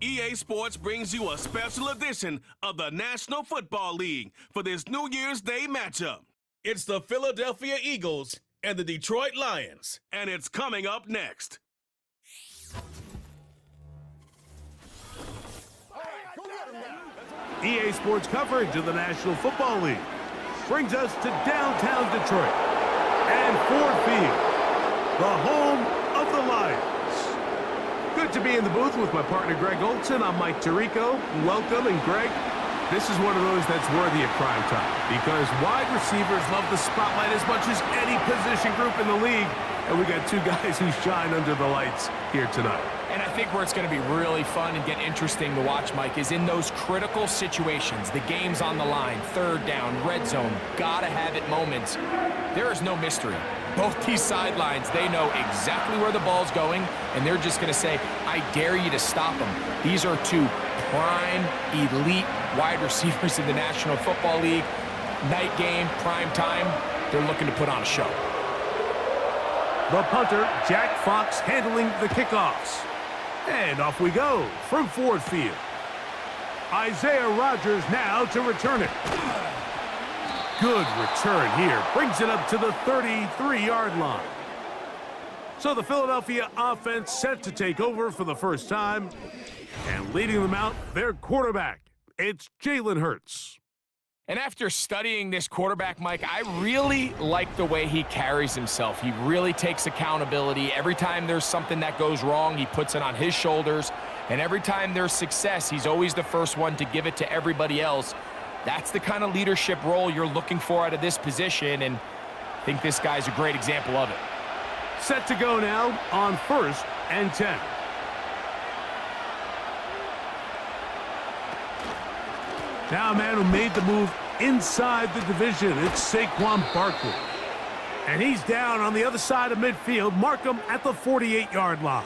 EA Sports brings you a special edition of the National Football League for this New Year's Day matchup. It's the Philadelphia Eagles and the Detroit Lions, and it's coming up next. EA Sports coverage of the National Football League brings us to downtown Detroit and Ford Field, the home of the Lions. Good to be in the booth with my partner Greg Olson. I'm Mike Tirico. Welcome, and Greg, this is one of those that's worthy of prime time because wide receivers love the spotlight as much as any position group in the league, and we got two guys who shine under the lights here tonight. And I think where it's going to be really fun and get interesting to watch, Mike, is in those critical situations. The game's on the line, third down, red zone, gotta have it moments. There is no mystery. Both these sidelines, they know exactly where the ball's going, and they're just going to say, I dare you to stop them. These are two prime, elite wide receivers in the National Football League. Night game, prime time, they're looking to put on a show. The punter, Jack Fox, handling the kickoffs. And off we go from Ford Field. Isaiah Rodgers now to return it. Good return here. Brings it up to the 33-yard line. So the Philadelphia offense set to take over for the first time. And leading them out, their quarterback. It's Jalen Hurts. And after studying this quarterback, Mike, I really like the way he carries himself. He really takes accountability. Every time there's something that goes wrong, he puts it on his shoulders. And every time there's success, he's always the first one to give it to everybody else. That's the kind of leadership role you're looking for out of this position, and I think this guy's a great example of it. Set to go now on 1st and 10. Now a man who made the move inside the division, it's Saquon Barkley. And he's down on the other side of midfield. Mark him at the 48-yard line.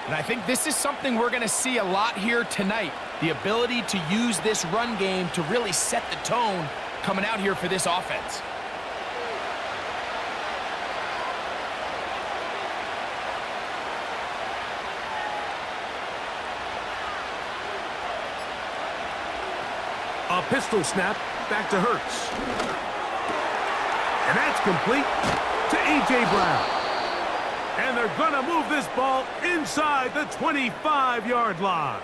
And I think this is something we're going to see a lot here tonight. The ability to use this run game to really set the tone coming out here for this offense. A pistol snap back to Hurts. And that's complete to A.J. Brown. And they're going to move this ball inside the 25-yard line.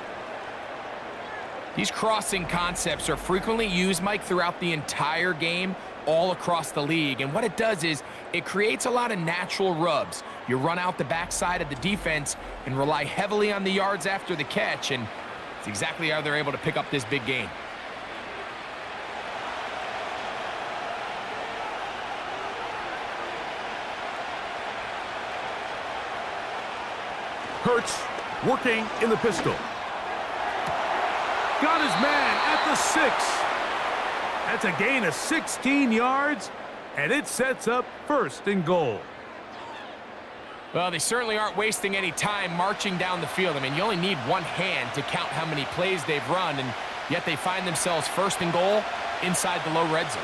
These crossing concepts are frequently used, Mike, throughout the entire game, all across the league. And what it does is it creates a lot of natural rubs. You run out the backside of the defense and rely heavily on the yards after the catch, and it's exactly how they're able to pick up this big gain. Hurts working in the pistol. Got his man at the 6. That's a gain of 16 yards, and it sets up 1st and goal. Well, they certainly aren't wasting any time marching down the field. I mean, you only need one hand to count how many plays they've run, and yet they find themselves 1st and goal inside the low red zone.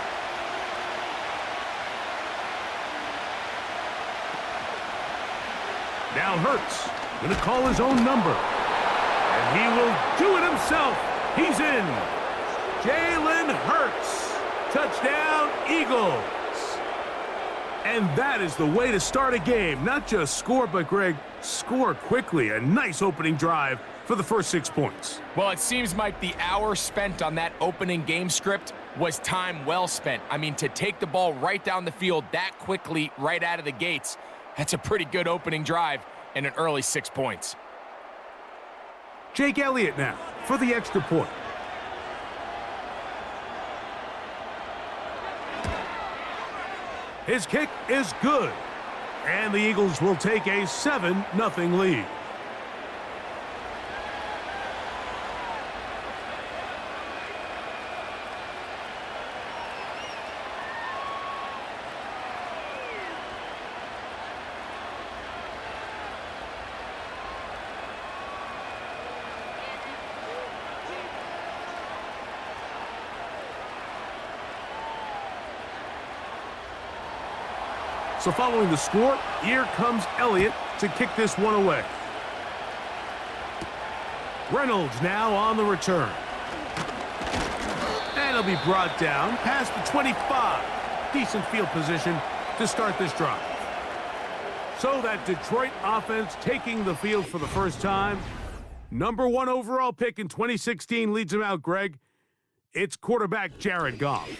Now Hurts going to call his own number. And he will do it himself. He's in. Jalen Hurts. Touchdown, Eagles. And that is the way to start a game. Not just score, but, Greg, score quickly. A nice opening drive for the first 6 points. Well, it seems, Mike, the hour spent on that opening game script was time well spent. I mean, to take the ball right down the field that quickly right out of the gates, that's a pretty good opening drive and an early 6 points. Jake Elliott now for the extra point. His kick is good. And the Eagles will take a 7-0 lead. So following the score, here comes Elliott to kick this one away. Reynolds now on the return. And he'll be brought down past the 25. Decent field position to start this drive. So that Detroit offense taking the field for the first time. Number 1 overall pick in 2016 leads him out, Greg. It's quarterback Jared Goff.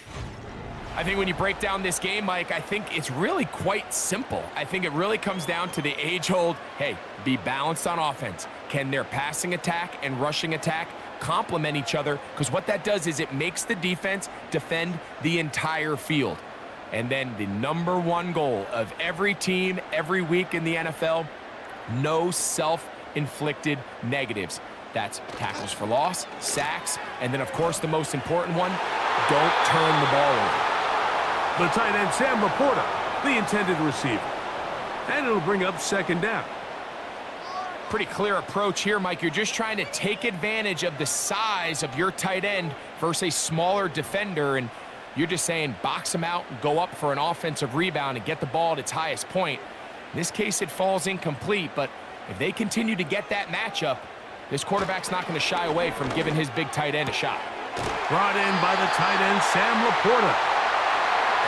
I think when you break down this game, Mike, I think it's really quite simple. I think it really comes down to the age-old, hey, be balanced on offense. Can their passing attack and rushing attack complement each other? Because what that does is it makes the defense defend the entire field. And then the number 1 goal of every team, every week in the NFL, no self-inflicted negatives. That's tackles for loss, sacks, and then, of course, the most important one, don't turn the ball over. The tight end, Sam Laporta, the intended receiver. And it'll bring up second down. Pretty clear approach here, Mike. You're just trying to take advantage of the size of your tight end versus a smaller defender, and you're just saying box him out, go up for an offensive rebound, and get the ball at its highest point. In this case, it falls incomplete, but if they continue to get that matchup, this quarterback's not going to shy away from giving his big tight end a shot. Brought in by the tight end, Sam Laporta.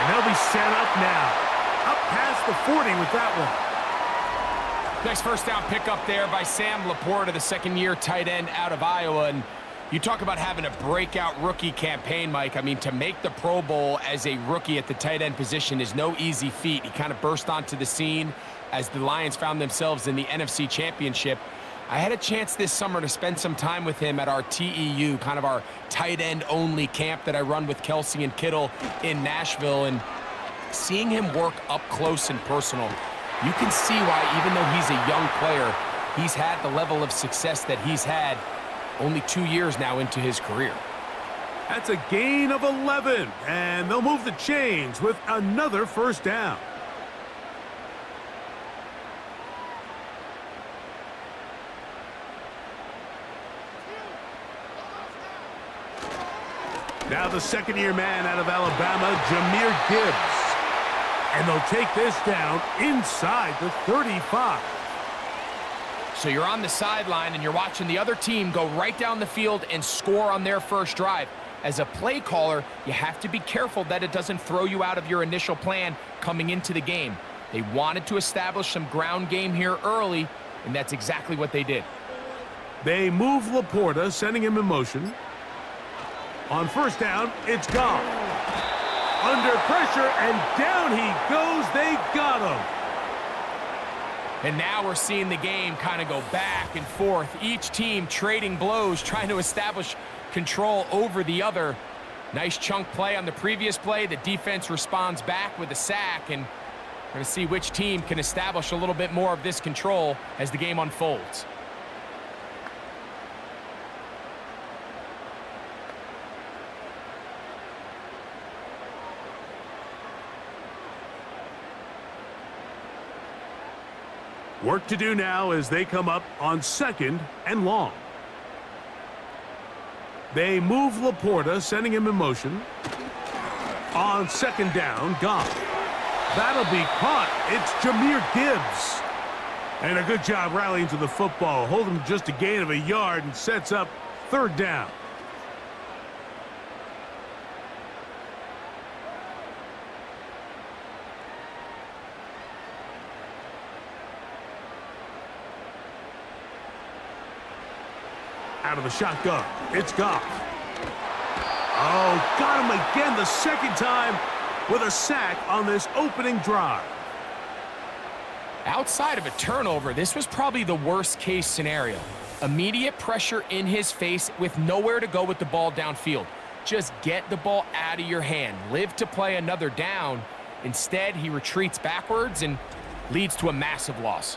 And they'll be set up now. Up past the 40 with that one. Next first down pickup there by Sam Laporta, the second-year tight end out of Iowa. And you talk about having a breakout rookie campaign, Mike. I mean, to make the Pro Bowl as a rookie at the tight end position is no easy feat. He kind of burst onto the scene as the Lions found themselves in the NFC Championship. I had a chance this summer to spend some time with him at our TEU, kind of our tight end only camp that I run with Kelsey and Kittle in Nashville, and seeing him work up close and personal, you can see why, even though he's a young player, he's had the level of success that he's had only 2 years now into his career. That's a gain of 11, and they'll move the chains with another first down. Now the second-year man out of Alabama, Jahmyr Gibbs. And they'll take this down inside the 35. So you're on the sideline and you're watching the other team go right down the field and score on their first drive. As a play caller, you have to be careful that it doesn't throw you out of your initial plan coming into the game. They wanted to establish some ground game here early, and that's exactly what they did. They move Laporta, sending him in motion. On first down, it's Goff. Under pressure, and down he goes. They got him. And now we're seeing the game kind of go back and forth. Each team trading blows, trying to establish control over the other. Nice chunk play on the previous play. The defense responds back with a sack, and we're going to see which team can establish a little bit more of this control as the game unfolds. Work to do now as they come up on second and long. They move Laporta, sending him in motion. On second down, Goff. That'll be caught. It's Jahmyr Gibbs. And a good job rallying to the football. Holding just a gain of a yard and sets up third down. Out of the shotgun, it's Goff. Oh, got him again the second time with a sack on this opening drive. Outside of a turnover, this was probably the worst case scenario. Immediate pressure in his face with nowhere to go with the ball downfield. Just get the ball out of your hand. Live to play another down. Instead, he retreats backwards and leads to a massive loss.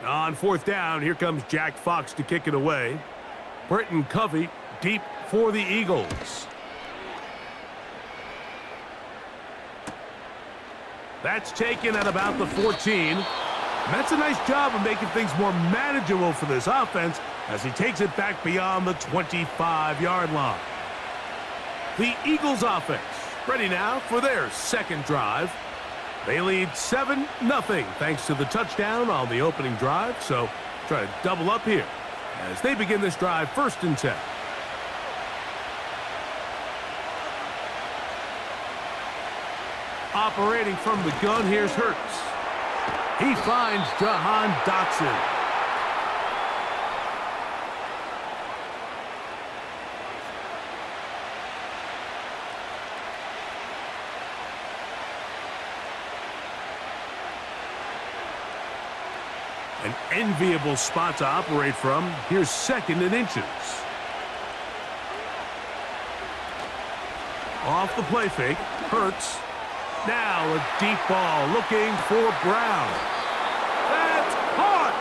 On fourth down, here comes Jack Fox to kick it away. Britton Covey deep for the Eagles. That's taken at about the 14. And that's a nice job of making things more manageable for this offense as he takes it back beyond the 25-yard line. The Eagles offense ready now for their second drive. They lead 7-0 thanks to the touchdown on the opening drive, so try to double up here as they begin this drive 1st and 10. Operating from the gun, here's Hurts. He finds Jahan Dotson. An enviable spot to operate from. Here's 2nd and inches. Off the play fake, Hurts. Now a deep ball looking for Brown. That's caught!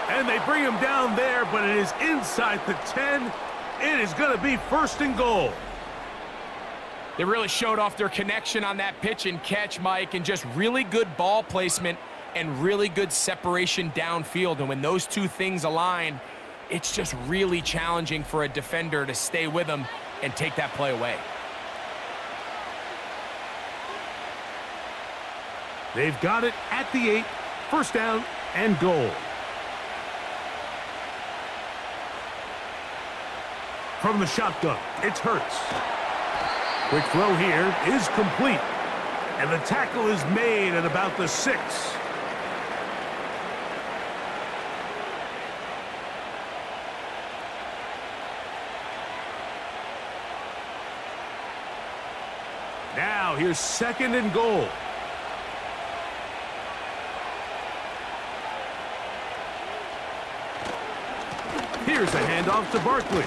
And they bring him down there, but it is inside the 10. It is going to be 1st and goal. They really showed off their connection on that pitch and catch, Mike, and just really good ball placement and really good separation downfield. And when those two things align, it's just really challenging for a defender to stay with them and take that play away. They've got it at the 8, 1st down and goal. From the shotgun, it's Hurts. Quick throw here is complete. And the tackle is made at about the 6. Now here's 2nd and goal. Here's a handoff to Barkley.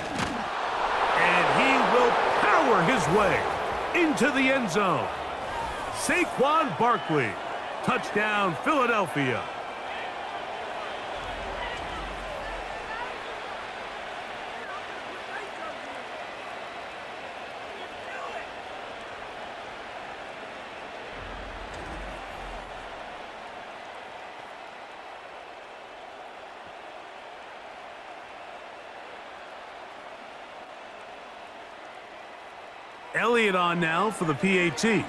And he will power his way into the end zone. Saquon Barkley. Touchdown, Philadelphia. Elliott on now for the PAT.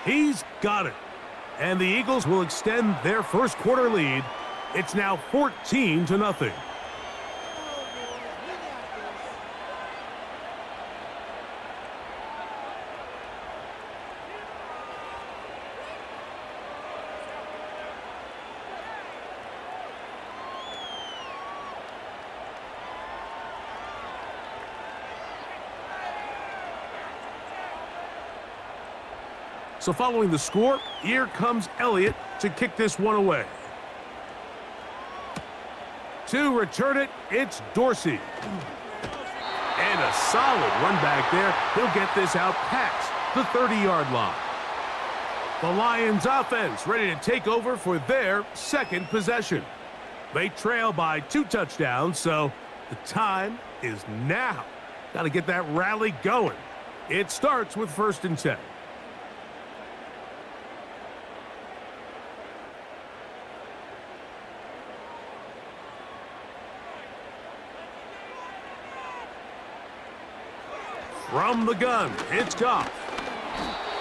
He's got it. And the Eagles will extend their 1st quarter lead. It's now 14-0. So following the score, here comes Elliott to kick this one away. To return it, it's Dorsey. And a solid run back there. He'll get this out past the 30-yard line. The Lions offense ready to take over for their 2nd possession. They trail by 2 touchdowns, so the time is now. Got to get that rally going. It starts with 1st and 10. From the gun, it's Goff.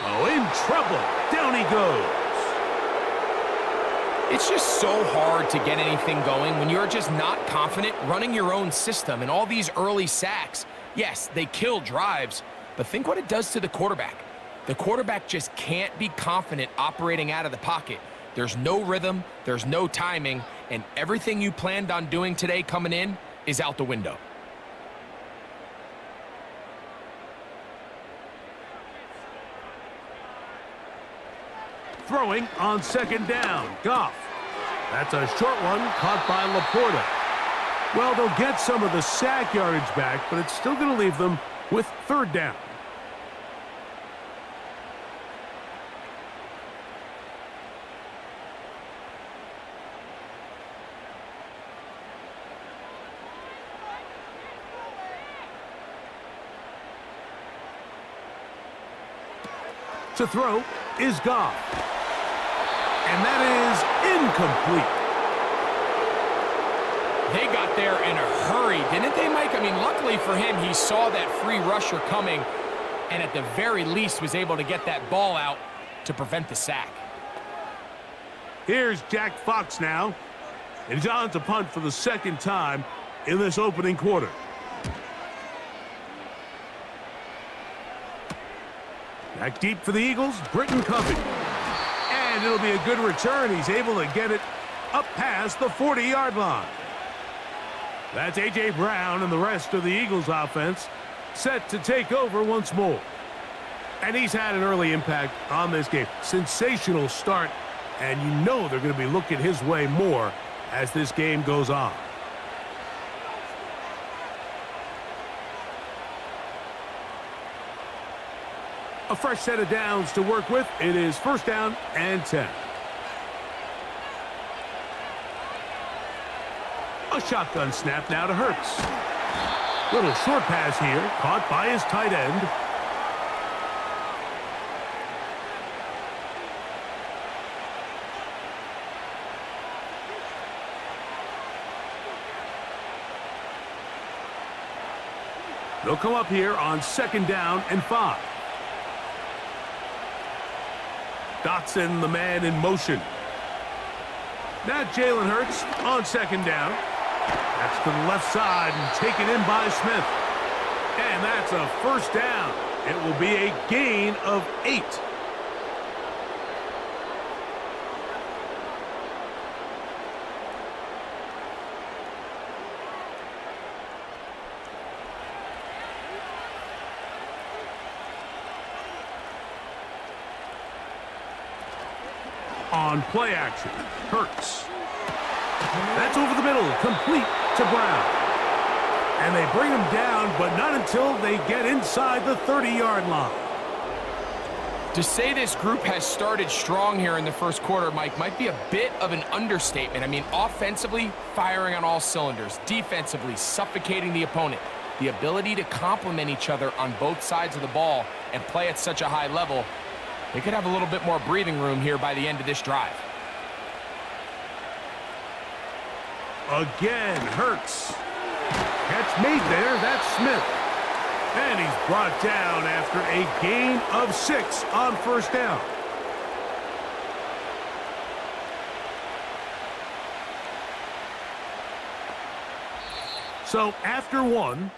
Oh, in trouble. Down he goes. It's just so hard to get anything going when you're just not confident running your own system. And all these early sacks, yes, they kill drives, but think what it does to the quarterback. The quarterback just can't be confident operating out of the pocket. There's no rhythm, there's no timing, and everything you planned on doing today coming in is out the window. Throwing on 2nd down, Goff. That's a short one caught by Laporta. Well, they'll get some of the sack yardage back, but it's still going to leave them with 3rd down. To throw is Goff. And that is incomplete. They got there in a hurry, didn't they, Mike? I mean, luckily for him, he saw that free rusher coming and at the very least was able to get that ball out to prevent the sack. Here's Jack Fox now. And he's on to punt for the second time in this opening quarter. Back deep for the Eagles, Britton Covey. And it'll be a good return. He's able to get it up past the 40-yard line. That's A.J. Brown and the rest of the Eagles offense set to take over once more. And he's had an early impact on this game. Sensational start, and you know they're going to be looking his way more as this game goes on. A fresh set of downs to work with. It is 1st down and 10. A shotgun snap now to Hurts. Little short pass here, caught by his tight end. They'll come up here on 2nd down and 5. Dotson, the man in motion. Now Jalen Hurts on 2nd down. That's to the left side and taken in by Smith. And that's a 1st down. It will be a gain of 8. On play action, Hurts. That's over the middle, complete to Brown. And they bring him down, but not until they get inside the 30-yard line. To say this group has started strong here in the first quarter, Mike, might be a bit of an understatement. I mean, offensively, firing on all cylinders. Defensively, suffocating the opponent. The ability to complement each other on both sides of the ball and play at such a high level, they could have a little bit more breathing room here by the end of this drive. Again, Hurts. Catch made there, that's Smith. And he's brought down after a gain of 6 on 1st down. So after 1,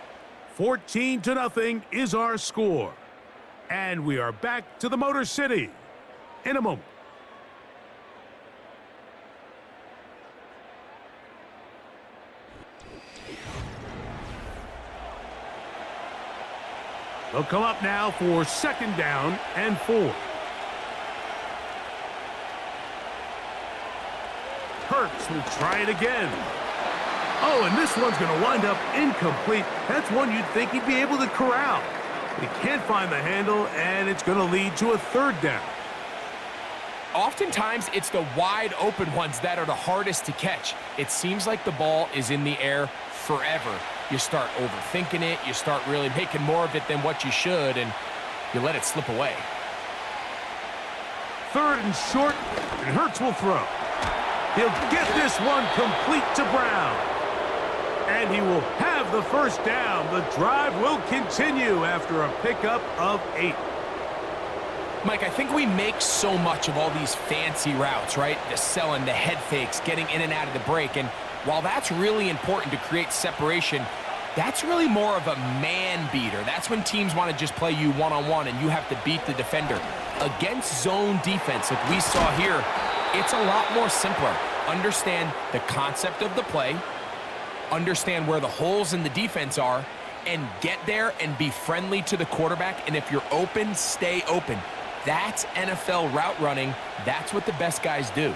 14-0 is our score. And we are back to the Motor City in a moment. They'll come up now for 2nd down and 4. Hurts will try it again. Oh, and this one's going to wind up incomplete. That's one you'd think he'd be able to corral. He can't find the handle, and it's going to lead to a 3rd down. Oftentimes, it's the wide open ones that are the hardest to catch. It seems like the ball is in the air forever. You start overthinking it, you start really making more of it than what you should, and you let it slip away. 3rd and short, and Hurts will throw. He'll get this one complete to Brown. And he will have the 1st down. The drive will continue after a pickup of 8. Mike, I think we make so much of all these fancy routes, right? The selling, the head fakes, getting in and out of the break. And while that's really important to create separation, that's really more of a man beater. That's when teams want to just play you one-on-one and you have to beat the defender. Against zone defense, like we saw here, it's a lot more simpler. Understand the concept of the play, understand where the holes in the defense are, and get there and be friendly to the quarterback. And if you're open, stay open. That's NFL route running. That's what the best guys do.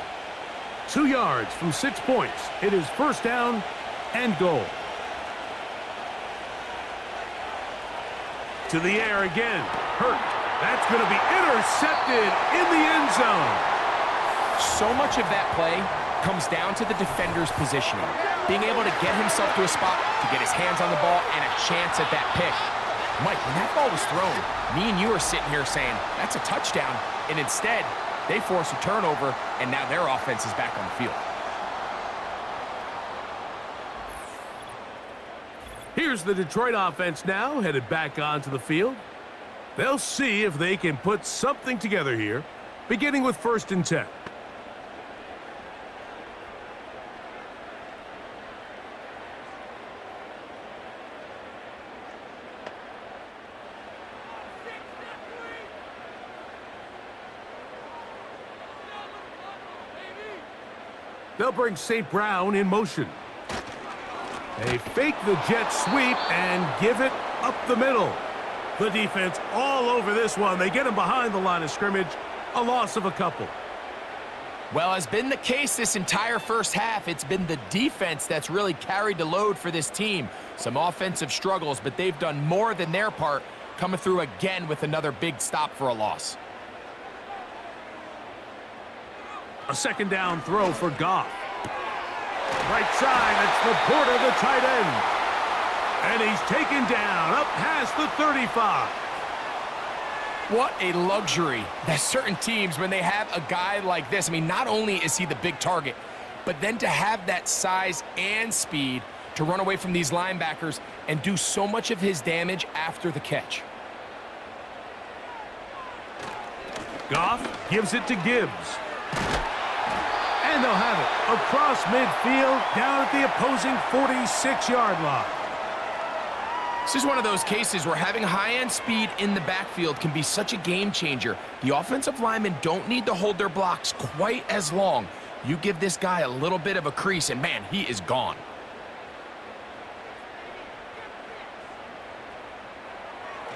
2 yards from 6 points. It is 1st down and goal. To the air again. Hurt. That's going to be intercepted in the end zone. So much of that play comes down to the defender's positioning. Being able to get himself to a spot, to get his hands on the ball, and a chance at that pick. Mike, when that ball was thrown, me and you are sitting here saying, that's a touchdown. And instead, they force a turnover, and now their offense is back on the field. Here's the Detroit offense now, headed back onto the field. They'll see if they can put something together here, beginning with 1st and 10. They'll bring St. Brown in motion. They fake the jet sweep and give it up the middle. The defense all over this one. They get him behind the line of scrimmage. A loss of a couple. Well, has been the case this entire first half. It's been the defense that's really carried the load for this team. Some offensive struggles, but they've done more than their part, coming through again with another big stop for a loss. A 2nd down throw for Goff. Right side, it's Laporta, the tight end. And he's taken down up past the 35. What a luxury that certain teams, when they have a guy like this, I mean, not only is he the big target, but then to have that size and speed to run away from these linebackers and do so much of his damage after the catch. Goff gives it to Gibbs. And they'll have it across midfield down at the opposing 46-yard line. This is one of those cases where having high-end speed in the backfield can be such a game changer. The offensive linemen don't need to hold their blocks quite as long. You give this guy a little bit of a crease, and man, he is gone.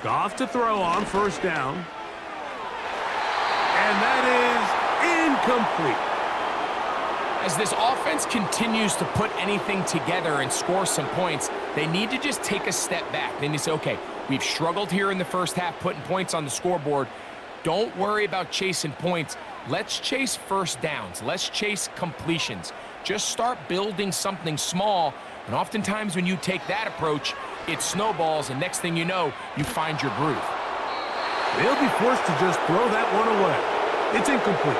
Goff to throw on 1st down. And that is incomplete. As this offense continues to put anything together and score some points, they need to just take a step back. Then you say, okay, we've struggled here in the first half putting points on the scoreboard. Don't worry about chasing points. Let's chase 1st downs. Let's chase completions. Just start building something small, and oftentimes when you take that approach, it snowballs, and next thing you know, you find your groove. They'll be forced to just throw that one away. It's incomplete.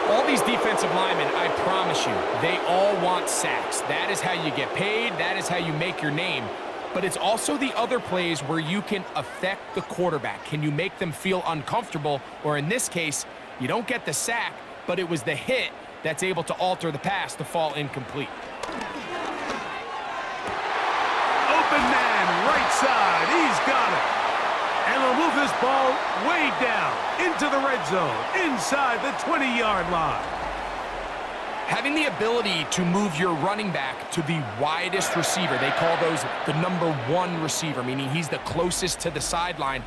All these defensive linemen, I promise you, they all want sacks. That is how you get paid. That is how you make your name. But it's also the other plays where you can affect the quarterback. Can you make them feel uncomfortable? Or in this case, you don't get the sack, but it was the hit that's able to alter the pass to fall incomplete. Open man, right side. He's got it. And they'll move this ball way down into the red zone, inside the 20-yard line. Having the ability to move your running back to the widest receiver, they call those the #1 receiver, meaning he's the closest to the sideline.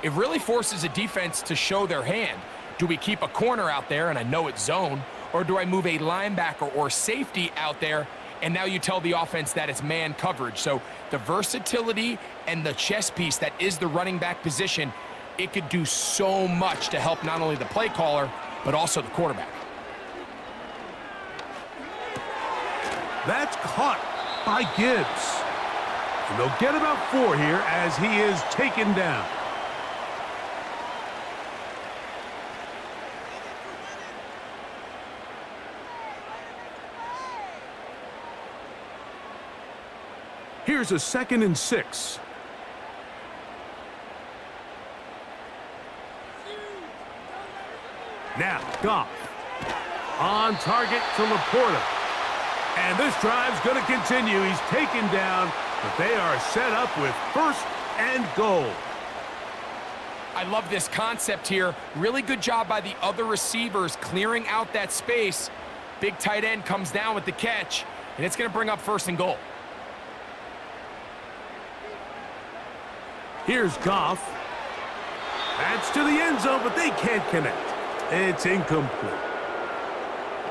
It really forces a defense to show their hand. Do we keep a corner out there, and I know it's zone, or do I move a linebacker or safety out there, and now you tell the offense that it's man coverage? So the versatility and the chess piece that is the running back position, it could do so much to help not only the play caller, but also the quarterback. That's caught by Gibbs. And they'll get about 4 here as he is taken down. Here's a 2nd and 6. Now, Goff. On target to Laporta. And this drive's going to continue. He's taken down, but they are set up with 1st and goal. I love this concept here. Really good job by the other receivers clearing out that space. Big tight end comes down with the catch, and it's going to bring up 1st and goal. Here's Goff. That's to the end zone, but they can't connect. It's incomplete.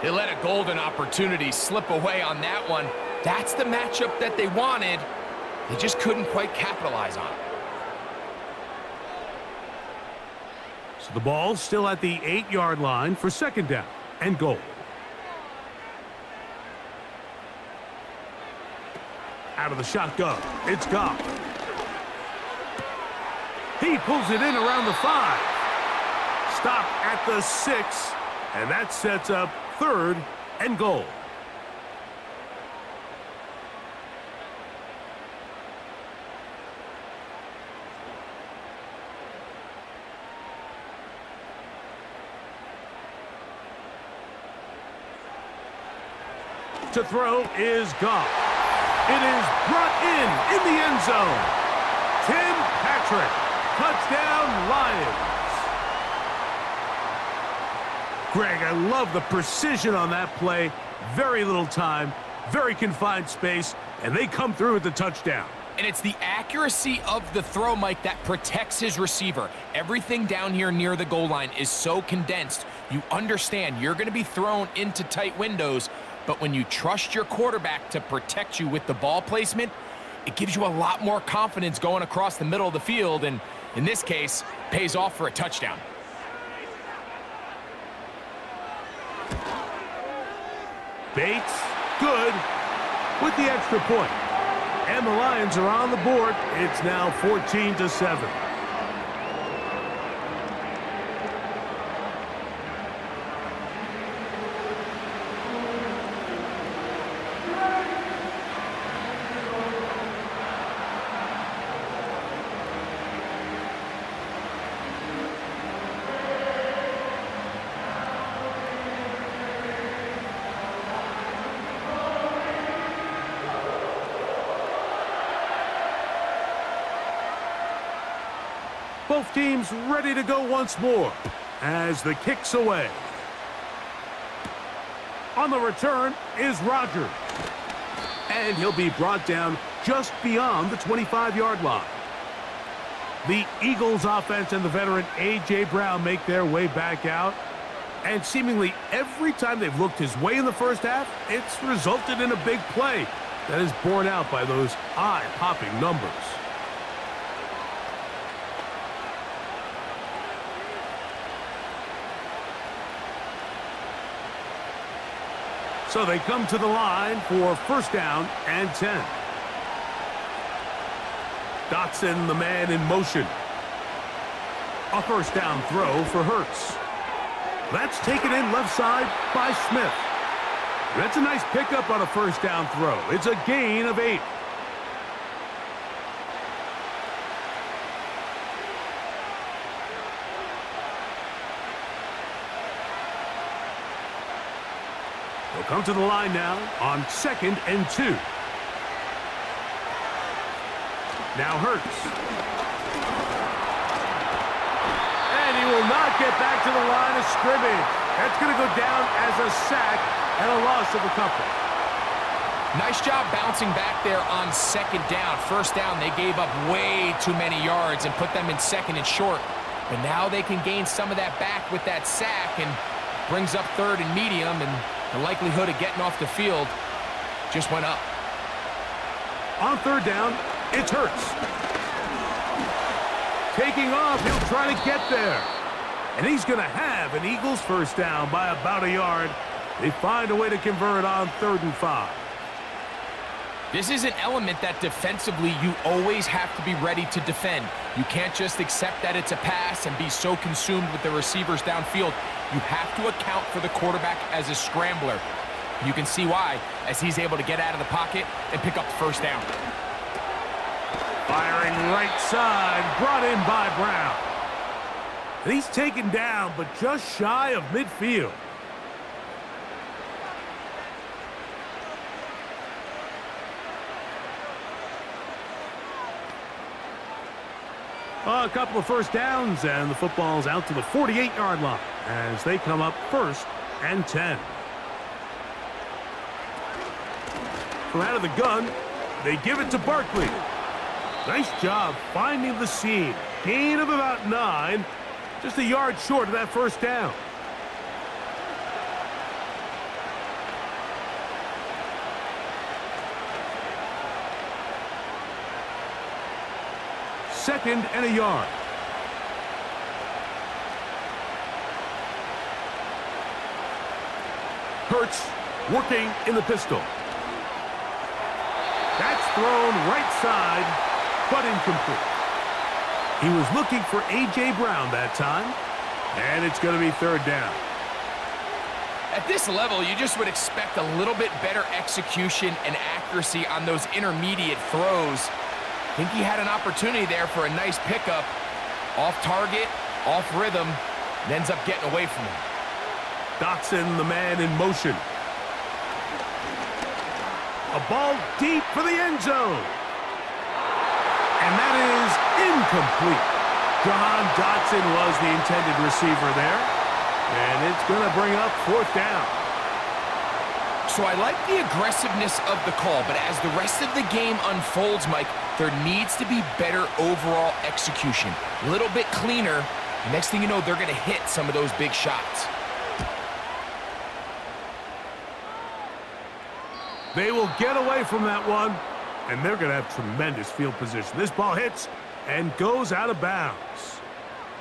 They let a golden opportunity slip away on that one. That's the matchup that they wanted. They just couldn't quite capitalize on it. So the ball's still at the 8-yard line for 2nd down and goal. Out of the shotgun, it's Goff. He pulls it in around the 5. Stop at the 6, and that sets up 3rd and goal. To throw is Goff. It is brought in the end zone. Tim Patrick, touchdown Lions. Greg, I love the precision on that play. Very little time, very confined space, and they come through with the touchdown. And it's the accuracy of the throw, Mike, that protects his receiver. Everything down here near the goal line is so condensed. You understand you're going to be thrown into tight windows, but when you trust your quarterback to protect you with the ball placement, it gives you a lot more confidence going across the middle of the field, and in this case, pays off for a touchdown. Bates, good, with the extra point. And the Lions are on the board. It's now 14-7. Both teams ready to go once more as the kick's away. On the return is Rodgers. And he'll be brought down just beyond the 25-yard line. The Eagles offense and the veteran A.J. Brown make their way back out. And seemingly every time they've looked his way in the first half, it's resulted in a big play that is borne out by those eye-popping numbers. So they come to the line for 1st down and 10. Dotson, the man in motion. A 1st down throw for Hurts. That's taken in left side by Smith. That's a nice pickup on a 1st down throw. It's a gain of 8. They'll come to the line now on 2nd and 2. Now Hurts. And he will not get back to the line of scrimmage. That's going to go down as a sack and a loss of a couple. Nice job bouncing back there on 2nd down. 1st down, they gave up way too many yards and put them in 2nd and short. But now they can gain some of that back with that sack and brings up 3rd and medium, and the likelihood of getting off the field just went up. On 3rd down, it's Hurts. Taking off, he'll try to get there. And he's going to have an Eagles 1st down by about a yard. They find a way to convert on 3rd and 5. This is an element that defensively you always have to be ready to defend. You can't just accept that it's a pass and be so consumed with the receivers downfield. You have to account for the quarterback as a scrambler. You can see why, as he's able to get out of the pocket and pick up the 1st down. Firing right side, brought in by Brown. And he's taken down, but just shy of midfield. A couple of 1st downs, and the football's out to the 48-yard line as they come up 1st and 10. From out of the gun, they give it to Barkley. Nice job finding the seam. Gain of about 9, just a yard short of that 1st down. Second and a yard. Hurts working in the pistol. That's thrown right side, but incomplete. He was looking for A.J. Brown that time, and it's going to be third down. At this level, you just would expect a little bit better execution and accuracy on those intermediate throws. I think he had an opportunity there for a nice pickup. Off target, off rhythm, and ends up getting away from him. Dotson, the man in motion. A ball deep for the end zone. And that is incomplete. John Dotson was the intended receiver there. And it's going to bring up fourth down. So I like the aggressiveness of the call, but as the rest of the game unfolds, Mike, there needs to be better overall execution. A little bit cleaner. The next thing you know, they're going to hit some of those big shots. They will get away from that one, and they're going to have tremendous field position. This ball hits and goes out of bounds.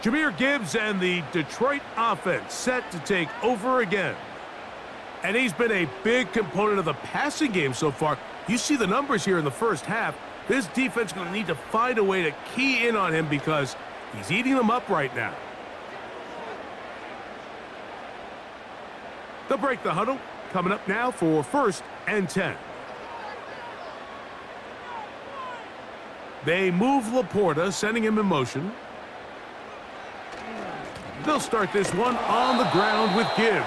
Jahmyr Gibbs and the Detroit offense set to take over again. And he's been a big component of the passing game so far. You see the numbers here in the first half. This defense is going to need to find a way to key in on him because he's eating them up right now. They'll break the huddle. Coming up now for 1st and 10. They move Laporta, sending him in motion. They'll start this one on the ground with Gibbs.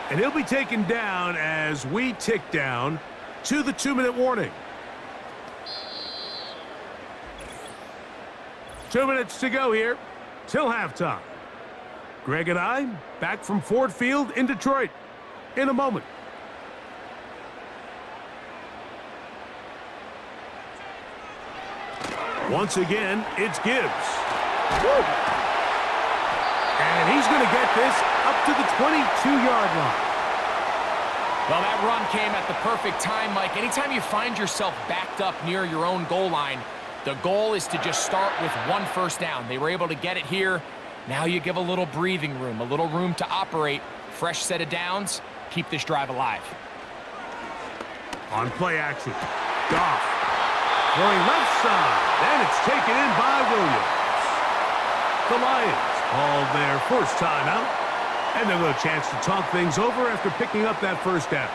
And he'll be taken down as we tick down to the 2-minute warning. 2 minutes to go here till halftime. Greg and I back from Ford Field in Detroit in a moment. Once again, it's Gibbs. Woo! And he's going to get this up to the 22-yard line. Well, that run came at the perfect time, Mike. Anytime you find yourself backed up near your own goal line, the goal is to just start with 1 first down. They were able to get it here. Now you give a little breathing room, a little room to operate. Fresh set of downs. Keep this drive alive. On play action, Goff throwing left side, and it's taken in by Williams. The Lions called their first timeout, and they'll get a chance to talk things over after picking up that first down.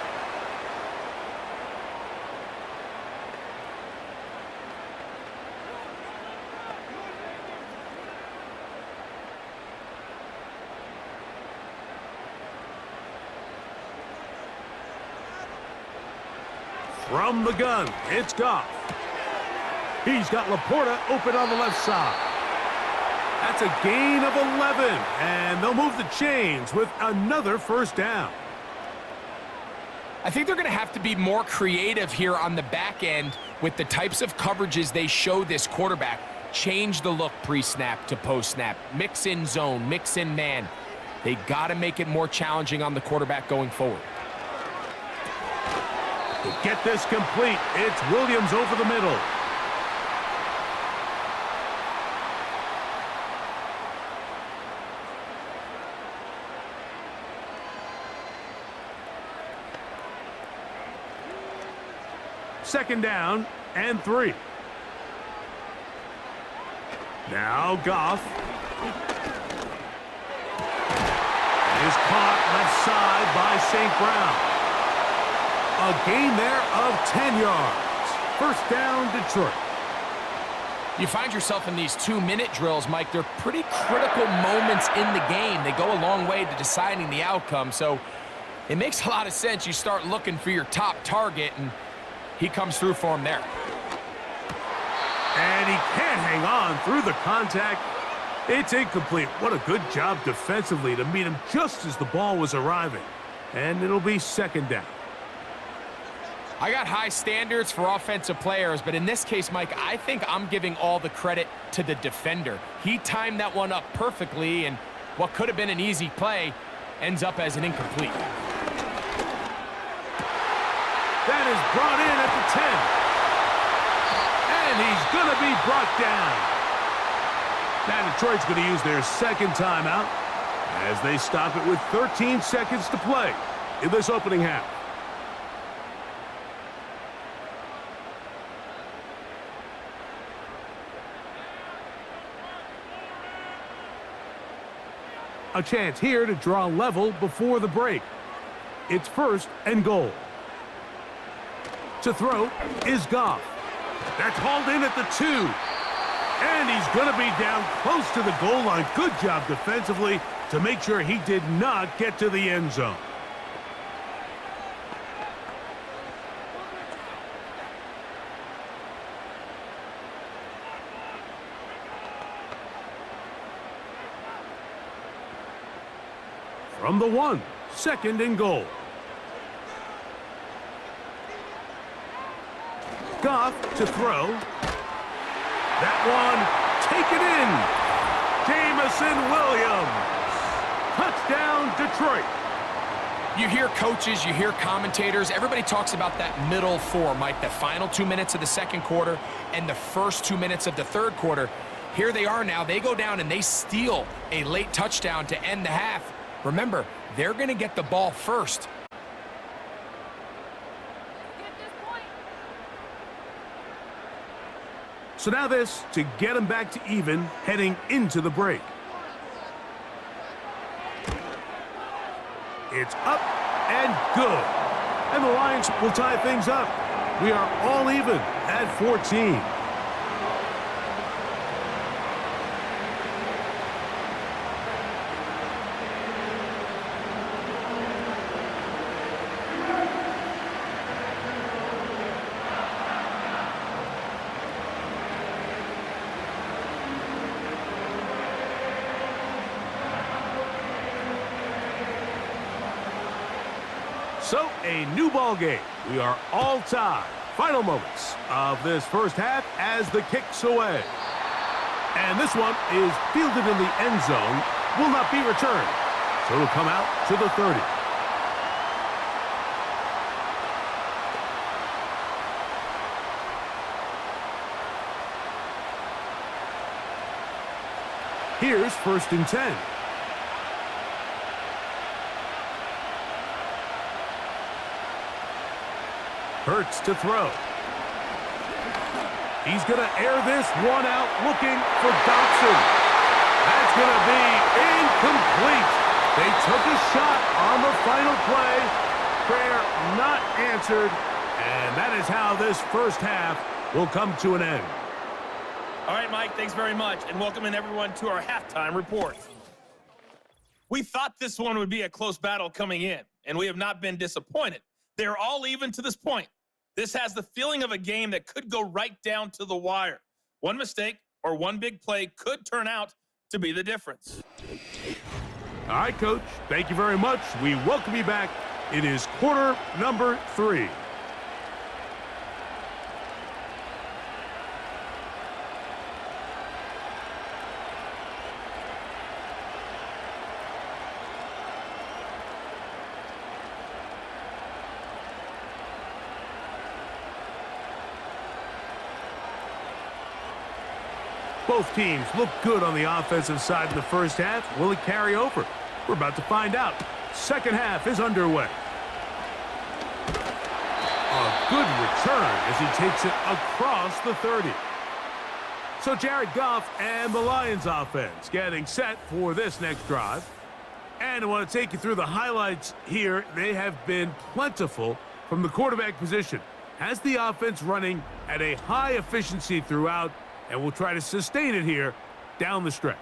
From the gun, it's Goff. He's got Laporta open on the left side. That's a gain of 11, and they'll move the chains with another first down. I think they're going to have to be more creative here on the back end with the types of coverages they show this quarterback. Change the look pre-snap to post-snap. Mix in zone, mix in man. They got to make it more challenging on the quarterback going forward. To get this complete, it's Williams over the middle. Second down and 3. Now Goff is caught left side by St. Brown. A gain there of 10 yards. First down, Detroit. You find yourself in these 2-minute drills, Mike. They're pretty critical moments in the game. They go a long way to deciding the outcome. So it makes a lot of sense. You start looking for your top target, and he comes through for him there. And he can't hang on through the contact. It's incomplete. What a good job defensively to meet him just as the ball was arriving. And it'll be second down. I got high standards for offensive players, but in this case, Mike, I think I'm giving all the credit to the defender. He timed that one up perfectly, and what could have been an easy play ends up as an incomplete. That is brought in at the 10. And he's going to be brought down. Now Detroit's going to use their second timeout as they stop it with 13 seconds to play in this opening half. A chance here to draw level before the break. It's 1st and goal. To throw is Goff. That's hauled in at the 2. And he's going to be down close to the goal line. Good job defensively to make sure he did not get to the end zone. From the 1, 2nd and goal. Goff to throw. That one taken in. Jamison Williams. Touchdown, Detroit. You hear coaches, you hear commentators, everybody talks about that middle 4, Mike, the final 2 minutes of the second quarter and the first 2 minutes of the third quarter. Here they are now. They go down and they steal a late touchdown to end the half. Remember, they're going to get the ball first. So now this to get them back to even heading into the break. It's up and good. And the Lions will tie things up. We are all even at 14. So, a new ball game. We are all tied. Final moments of this first half as the kick's away. And this one is fielded in the end zone, will not be returned. So it'll come out to the 30. Here's 1st and 10. Hurts to throw. He's going to air this one out, looking for Dotson. That's going to be incomplete. They took a shot on the final play. Prayer not answered. And that is how this first half will come to an end. All right, Mike, thanks very much. And welcoming everyone to our halftime report. We thought this one would be a close battle coming in, and we have not been disappointed. They're all even to this point. This has the feeling of a game that could go right down to the wire. One mistake or one big play could turn out to be the difference. All right, Coach. Thank you very much. We welcome you back. It is quarter number 3. Both teams look good on the offensive side in the first half. Will it carry over? We're about to find out. Second half is underway. A good return as he takes it across the 30. So Jared Goff and the Lions offense getting set for this next drive. And I want to take you through the highlights here. They have been plentiful from the quarterback position. Has the offense running at a high efficiency throughout, and we'll try to sustain it here down the stretch.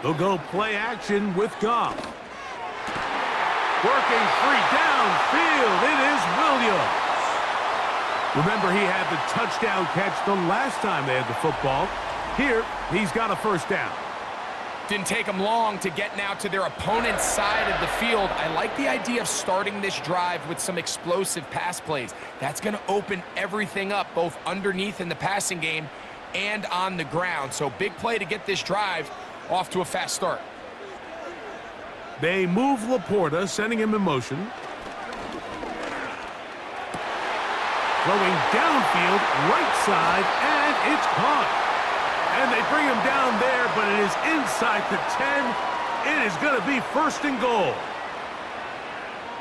They'll go play action with Goff. Working free downfield, it is Williams. Remember, he had the touchdown catch the last time they had the football. Here, he's got a first down. Didn't take them long to get now to their opponent's side of the field. I like the idea of starting this drive with some explosive pass plays. That's going to open everything up, both underneath in the passing game and on the ground. So big play to get this drive off to a fast start. They move Laporta, sending him in motion. Throwing downfield, right side, and it's caught. And they bring him down there, but it is inside the 10. It is going to be 1st and goal.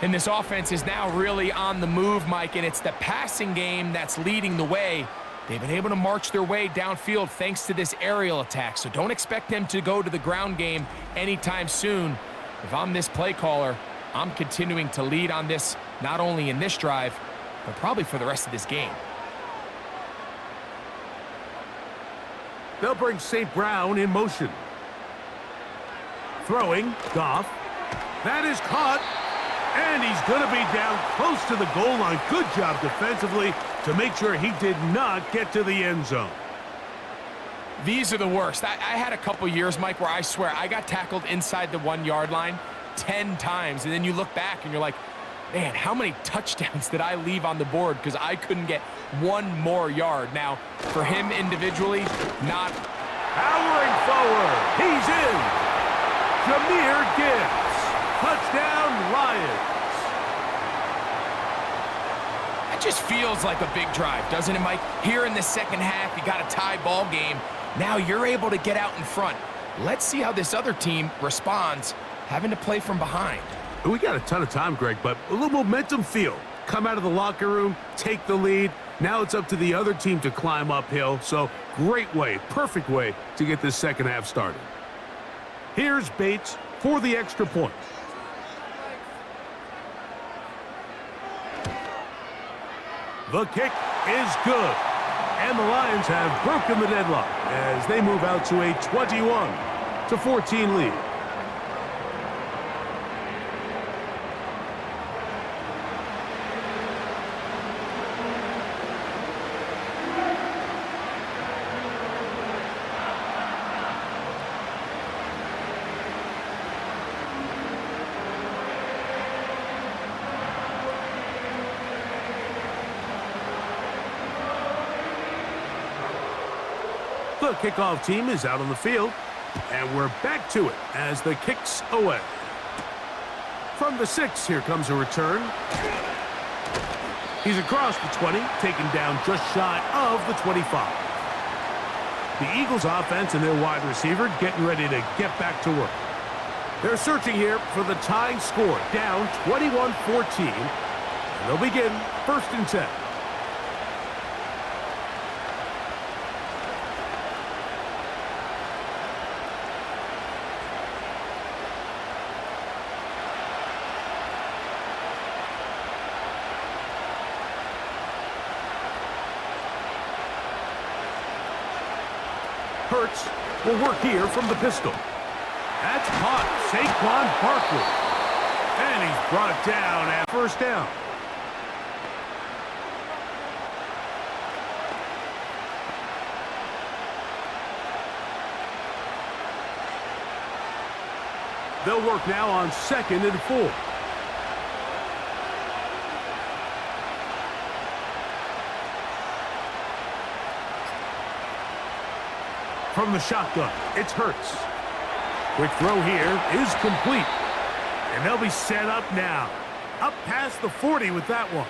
And this offense is now really on the move, Mike, and it's the passing game that's leading the way. They've been able to march their way downfield thanks to this aerial attack, so don't expect them to go to the ground game anytime soon. If I'm this play caller, I'm continuing to lead on this, not only in this drive, but probably for the rest of this game. They'll bring St. Brown in motion. Throwing, Goff. That is caught. And he's going to be down close to the goal line. Good job defensively to make sure he did not get to the end zone. These are the worst. I had a couple years, Mike, where I swear I got tackled inside the 1-yard line 10 times. And then you look back and you're like, man, how many touchdowns did I leave on the board because I couldn't get one more yard? Now, for him individually, not. Powering forward. He's in. Jahmyr Gibbs. Touchdown, Lions. That just feels like a big drive, doesn't it, Mike? Here in the second half, you got a tie ball game. Now you're able to get out in front. Let's see how this other team responds, having to play from behind. We got a ton of time, Greg, but a little momentum feel. Come out of the locker room, take the lead. Now it's up to the other team to climb uphill. So great way, perfect way to get this second half started. Here's Bates for the extra point. The kick is good. And the Lions have broken the deadlock as they move out to a 21-14 lead. The kickoff team is out on the field, and we're back to it as the kick's away. From the 6, here comes a return. He's across the 20, taken down just shy of the 25. The Eagles offense and their wide receiver getting ready to get back to work. They're searching here for the tying score, down 21-14, and they'll begin 1st and 10. Hurts will work here from the pistol. That's caught. Saquon Barkley. And he's brought down at 1st down. They'll work now on 2nd and 4. From the shotgun, it's Hurts. Quick throw here is complete. And they'll be set up now. Up past the 40 with that one.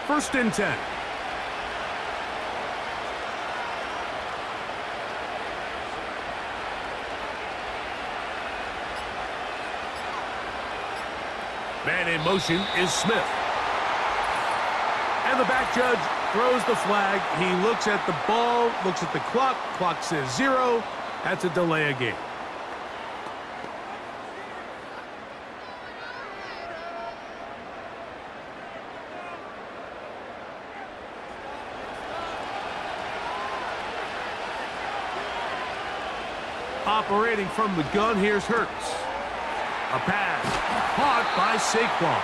First and 10. Man in motion is Smith. And the back judge throws the flag. He looks at the ball, looks at the clock. Clock says 0. That's a delay of game. Operating from the gun, here's Hurts. A pass caught by Saquon.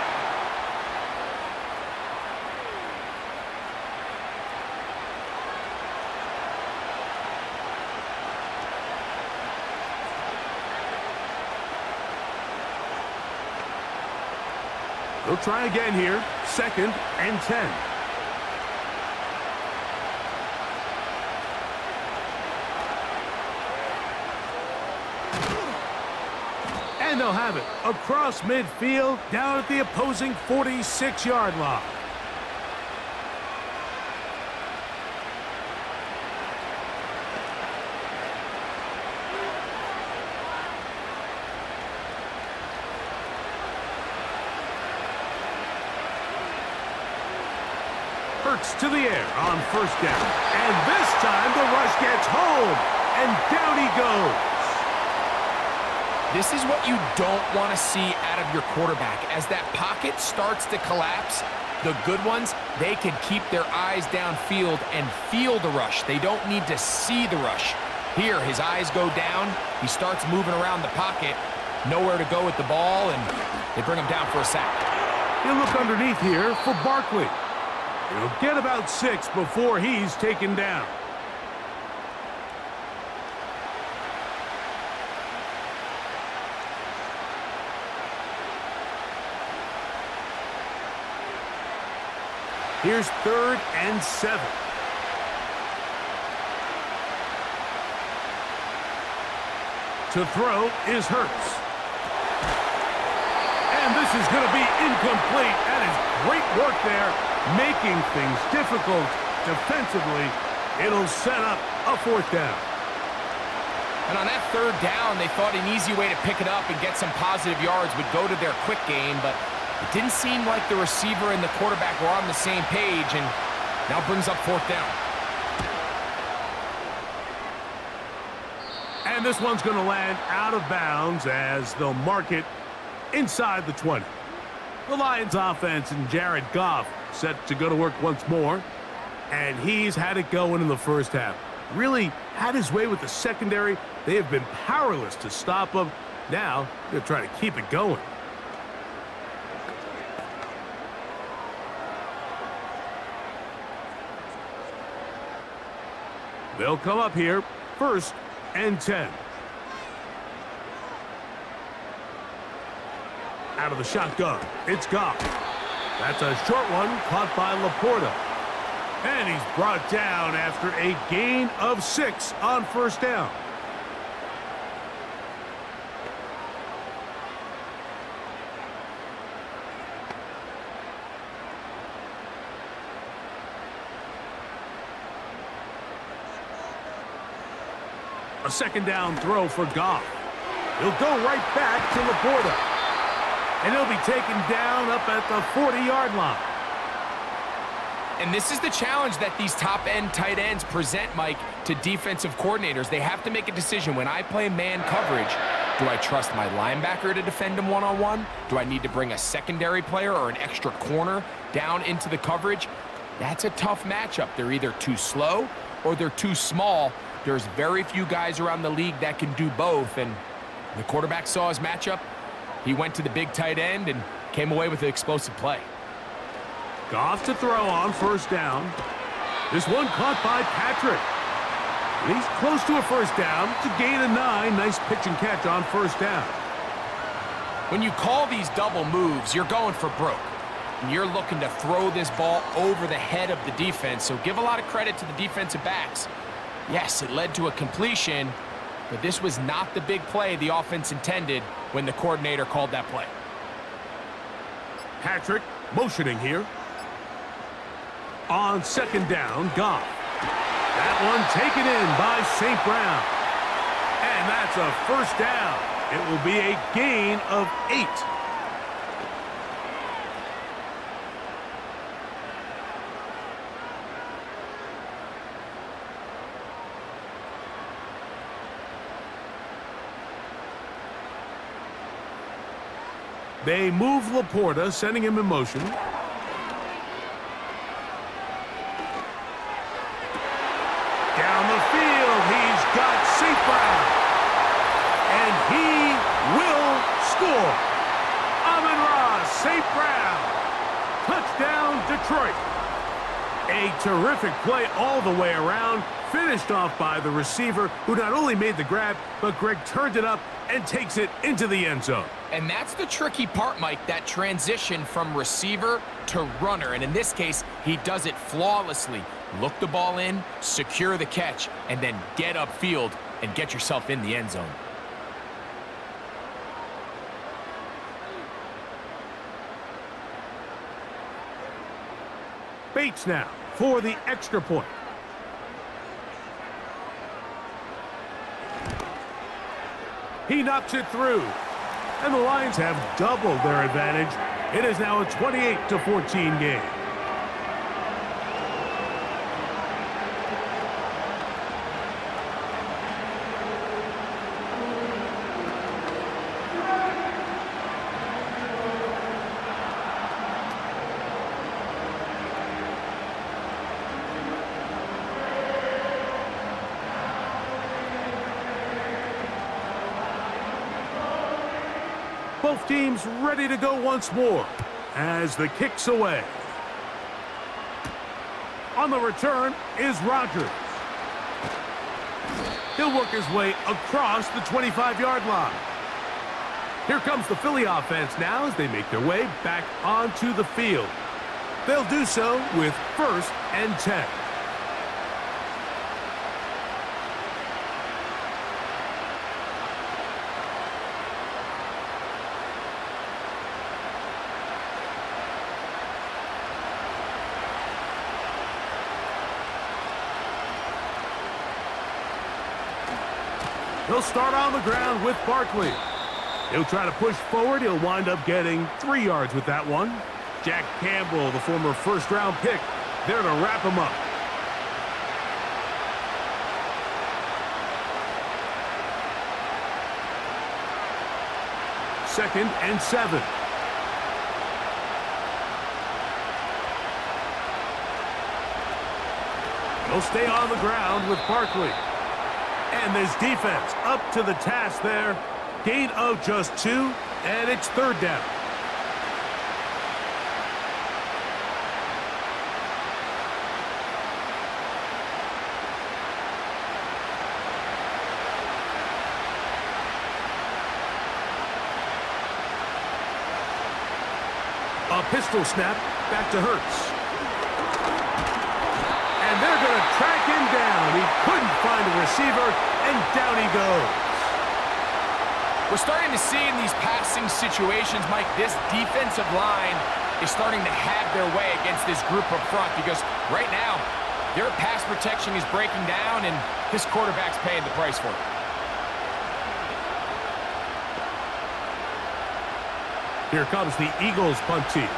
They'll try again here. 2nd and 10. And they'll have it across midfield down at the opposing 46-yard line. Hurts to the air on first down. And this time the rush gets home. And down he goes. This is what you don't want to see out of your quarterback. As that pocket starts to collapse, the good ones, they can keep their eyes downfield and feel the rush. They don't need to see the rush. Here, his eyes go down. He starts moving around the pocket. Nowhere to go with the ball, and they bring him down for a sack. He'll look underneath here for Barkley. He'll get about 6 before he's taken down. Here's 3rd and 7. To throw is Hurts. And this is going to be incomplete. That is great work there, making things difficult defensively. It'll set up a 4th down. And on that 3rd down, they thought an easy way to pick it up and get some positive yards would go to their quick game, but it didn't seem like the receiver and the quarterback were on the same page, and now brings up 4th down. And this one's going to land out of bounds as they'll mark it inside the 20. The Lions offense and Jared Goff set to go to work once more, and he's had it going in the first half. Really had his way with the secondary. They have been powerless to stop him. Now they're trying to keep it going. They'll come up here, 1st and 10. Out of the shotgun, it's Goff. That's a short one caught by Laporta. And he's brought down after a gain of 6 on 1st down. A 2nd down throw for Goff. He'll go right back to Laporta. And he'll be taken down up at the 40-yard line. And this is the challenge that these top-end tight ends present, Mike, to defensive coordinators. They have to make a decision. When I play man coverage, do I trust my linebacker to defend him one-on-one? Do I need to bring a secondary player or an extra corner down into the coverage? That's a tough matchup. They're either too slow or they're too small. There's very few guys around the league that can do both, and the quarterback saw his matchup. He went to the big tight end and came away with an explosive play. Goff to throw on 1st down. This one caught by Patrick. And he's close to a 1st down to gain a 9. Nice pitch and catch on 1st down. When you call these double moves, you're going for broke. And you're looking to throw this ball over the head of the defense, so give a lot of credit to the defensive backs. Yes, it led to a completion, but this was not the big play the offense intended when the coordinator called that play. Patrick motioning here. On 2nd down, Goff. That one taken in by St. Brown. And that's a 1st down. It will be a gain of 8. They move Laporta, sending him in motion. Down the field, he's got St. Brown. And he will score. Amon-Ra St. Brown. Touchdown, Detroit. A terrific play all the way around. Finished off by the receiver, who not only made the grab, but Greg turned it up and takes it into the end zone. And that's the tricky part, Mike, that transition from receiver to runner. And in this case, he does it flawlessly. Look the ball in, secure the catch, and then get upfield and get yourself in the end zone. Bates now for the extra point. He knocks it through. And the Lions have doubled their advantage. It is now a 28-14 game. Both teams ready to go once more as the kick's away. On the return is Rodgers. He'll work his way across the 25-yard line. Here comes the Philly offense now as they make their way back onto the field. They'll do so with 1st and 10. He'll start on the ground with Barkley. He'll try to push forward. He'll wind up getting 3 yards with that one. Jack Campbell, the former first-round pick, there to wrap him up. Second and 7. He'll stay on the ground with Barkley. And this defense up to the task there. Gain of just 2, and it's 3rd down. A pistol snap back to Hurts. And they're going to track him down. He couldn't find a receiver, and down he goes. We're starting to see in these passing situations, Mike, this defensive line is starting to have their way against this group up front because right now, their pass protection is breaking down, and this quarterback's paying the price for it. Here comes the Eagles punt team.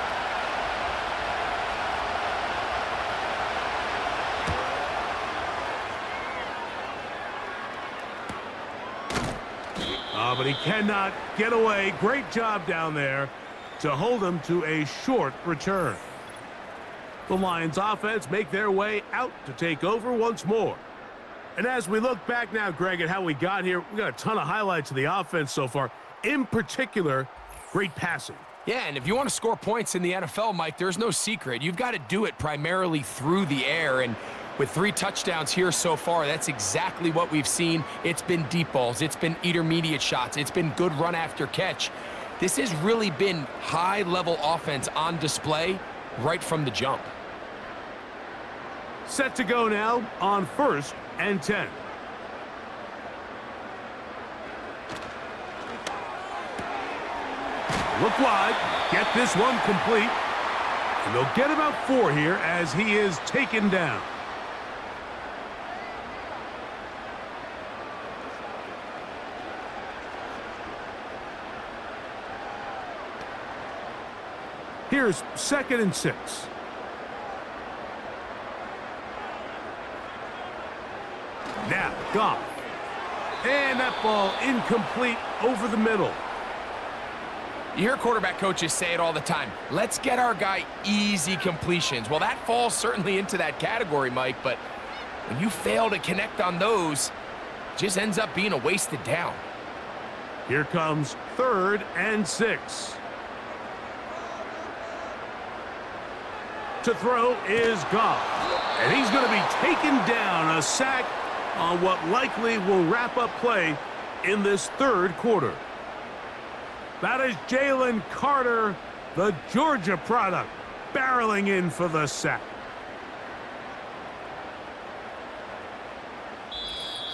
But he cannot get away. Great job down there to hold him to a short return. The Lions offense make their way out to take over once more. And as we look back now, Greg, at how we got here, we got a ton of highlights of the offense so far. In particular, great passing. Yeah, and if you want to score points in the NFL, Mike, there's no secret. You've got to do it primarily through the air, and with 3 touchdowns here so far, that's exactly what we've seen. It's been deep balls. It's been intermediate shots. It's been good run after catch. This has really been high-level offense on display right from the jump. Set to go now on 1st and 10. Look wide. Get this one complete. And they'll get about 4 here as he is taken down. Here's 2nd and 6. Now, Goff. And that ball incomplete over the middle. You hear quarterback coaches say it all the time. Let's get our guy easy completions. Well, that falls certainly into that category, Mike, but when you fail to connect on those, it just ends up being a wasted down. Here comes 3rd and 6. To throw is Goff. And he's going to be taken down, a sack on what likely will wrap up play in this 3rd quarter. That is Jalen Carter, the Georgia product, barreling in for the sack.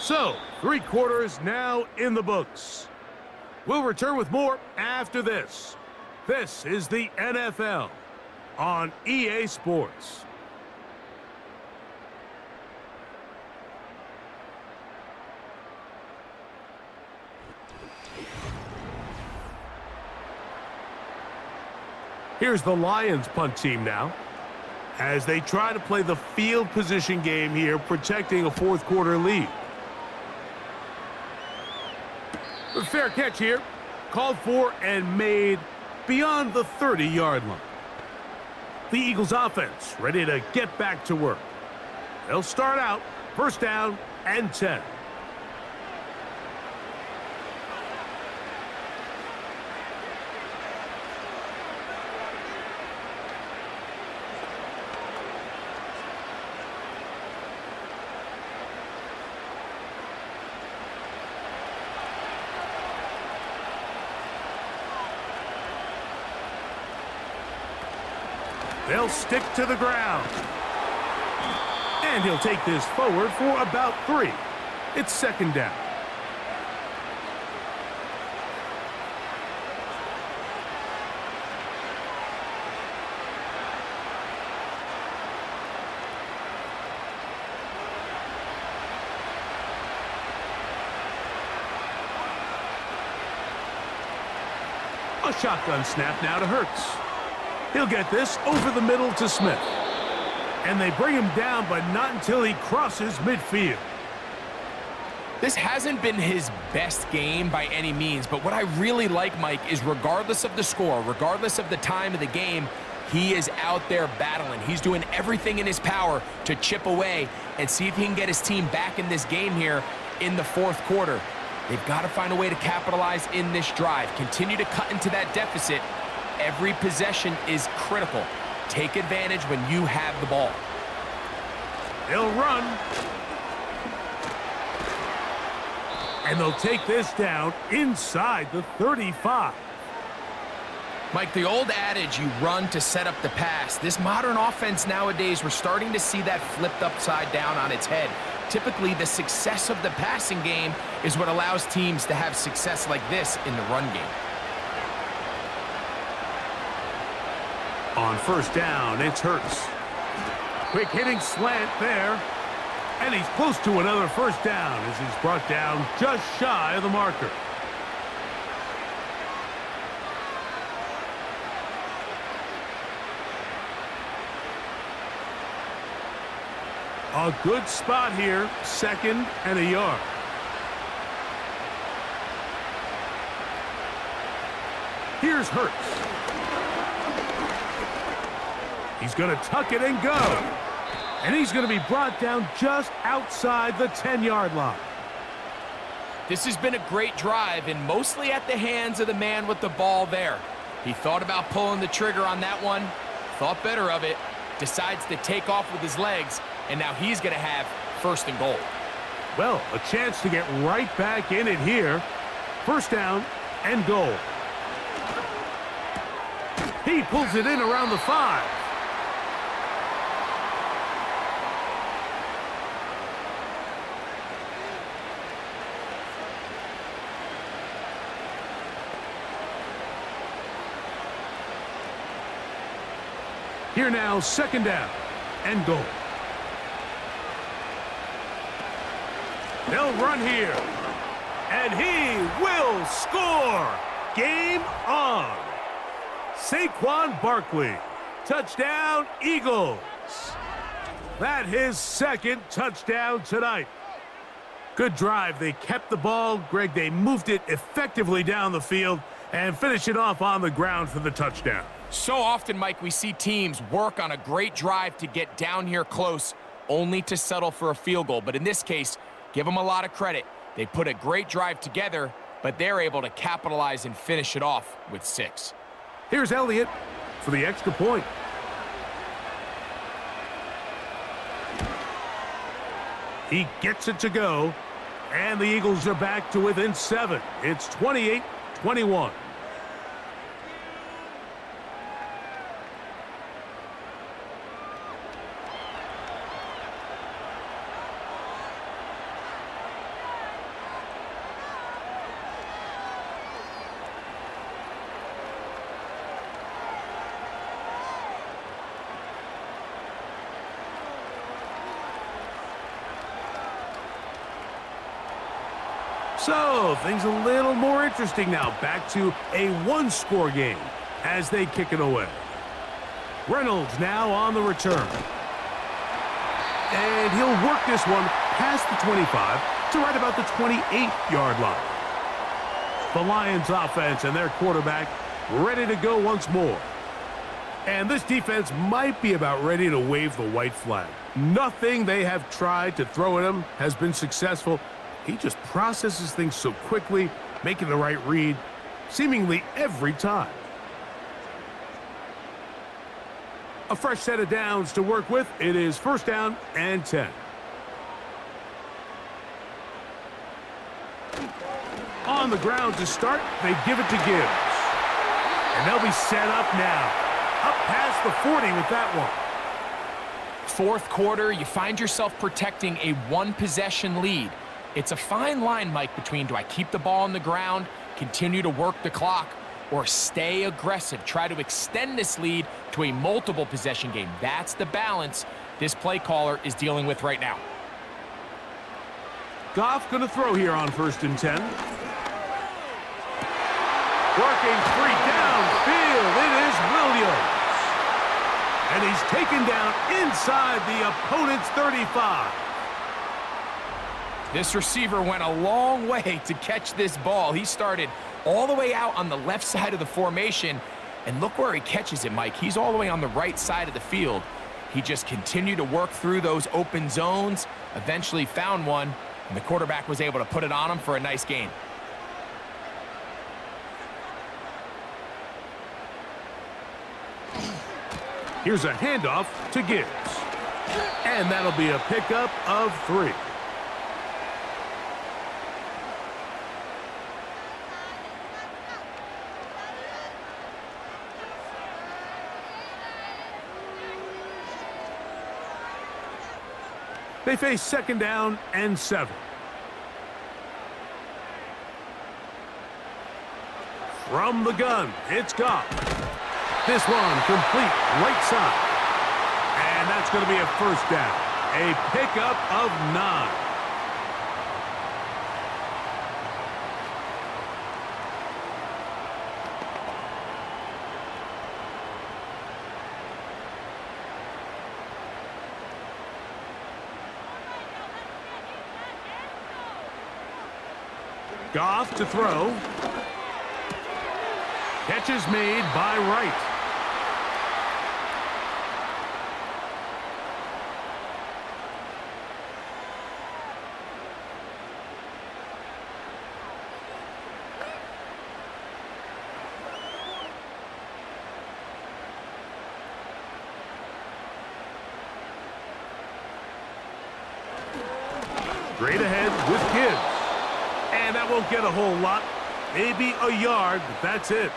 So, 3 quarters now in the books. We'll return with more after this. This is the NFL on EA Sports. Here's the Lions punt team now, as they try to play the field position game here, protecting a fourth quarter lead. A fair catch here, called for and made beyond the 30-yard line. The Eagles offense ready to get back to work. They'll start out first down and 10. They'll stick to the ground. And he'll take this forward for about 3. It's second down. A shotgun snap now to Hurts. He'll get this over the middle to Smith. And they bring him down, but not until he crosses midfield. This hasn't been his best game by any means, but what I really like, Mike, is regardless of the score, regardless of the time of the game, he is out there battling. He's doing everything in his power to chip away and see if he can get his team back in this game here in the fourth quarter. They've got to find a way to capitalize in this drive, continue to cut into that deficit. Every possession is critical. Take advantage when you have the ball. They'll run. And they'll take this down inside the 35. Mike, the old adage, you run to set up the pass. This modern offense nowadays, we're starting to see that flipped upside down on its head. Typically, the success of the passing game is what allows teams to have success like this in the run game. On first down, it's Hurts. Quick hitting slant there. And he's close to another first down as he's brought down just shy of the marker. A good spot here, second and a yard. Here's Hurts. He's going to tuck it and go. And he's going to be brought down just outside the 10-yard line. This has been a great drive, and mostly at the hands of the man with the ball there. He thought about pulling the trigger on that one, thought better of it, decides to take off with his legs, and now he's going to have first and goal. Well, a chance to get right back in it here. First down and goal. He pulls it in around the 5. Here now, second down and goal. They'll run here. And he will score. Game on. Saquon Barkley. Touchdown, Eagles. That his second touchdown tonight. Good drive. They kept the ball. Greg, they moved it effectively down the field and finished it off on the ground for the touchdown. So often, Mike, we see teams work on a great drive to get down here close, only to settle for a field goal. But in this case, give them a lot of credit. They put a great drive together, but they're able to capitalize and finish it off with 6. Here's Elliott for the extra point. He gets it to go, and the Eagles are back to within 7. It's 28-21. So, things a little more interesting now. Back to a one-score game as they kick it away. Reynolds now on the return. And he'll work this one past the 25 to right about the 28-yard line. The Lions offense and their quarterback ready to go once more. And this defense might be about ready to wave the white flag. Nothing they have tried to throw at him has been successful. He just processes things so quickly, making the right read, seemingly every time. A fresh set of downs to work with. It is 1st down and 10. On the ground to start, they give it to Gibbs. And they'll be set up now. Up past the 40 with that one. 4th quarter, you find yourself protecting a one-possession lead. It's a fine line, Mike, between do I keep the ball on the ground, continue to work the clock, or stay aggressive, try to extend this lead to a multiple possession game. That's the balance this play caller is dealing with right now. Goff going to throw here on 1st and 10. Working 3 downfield, it is Williams. And he's taken down inside the opponent's 35. This receiver went a long way to catch this ball. He started all the way out on the left side of the formation, and look where he catches it, Mike. He's all the way on the right side of the field. He just continued to work through those open zones, eventually found one, and the quarterback was able to put it on him for a nice gain. Here's a handoff to Gibbs. And that'll be a pickup of 3. They face 2nd down and 7. From the gun, it's Goff. This one complete right side. And that's going to be a 1st down. A pickup of 9. Goff to throw. Catch is made by Wright. Straight ahead with Gibbs. And that won't get a whole lot. Maybe a yard, but that's it.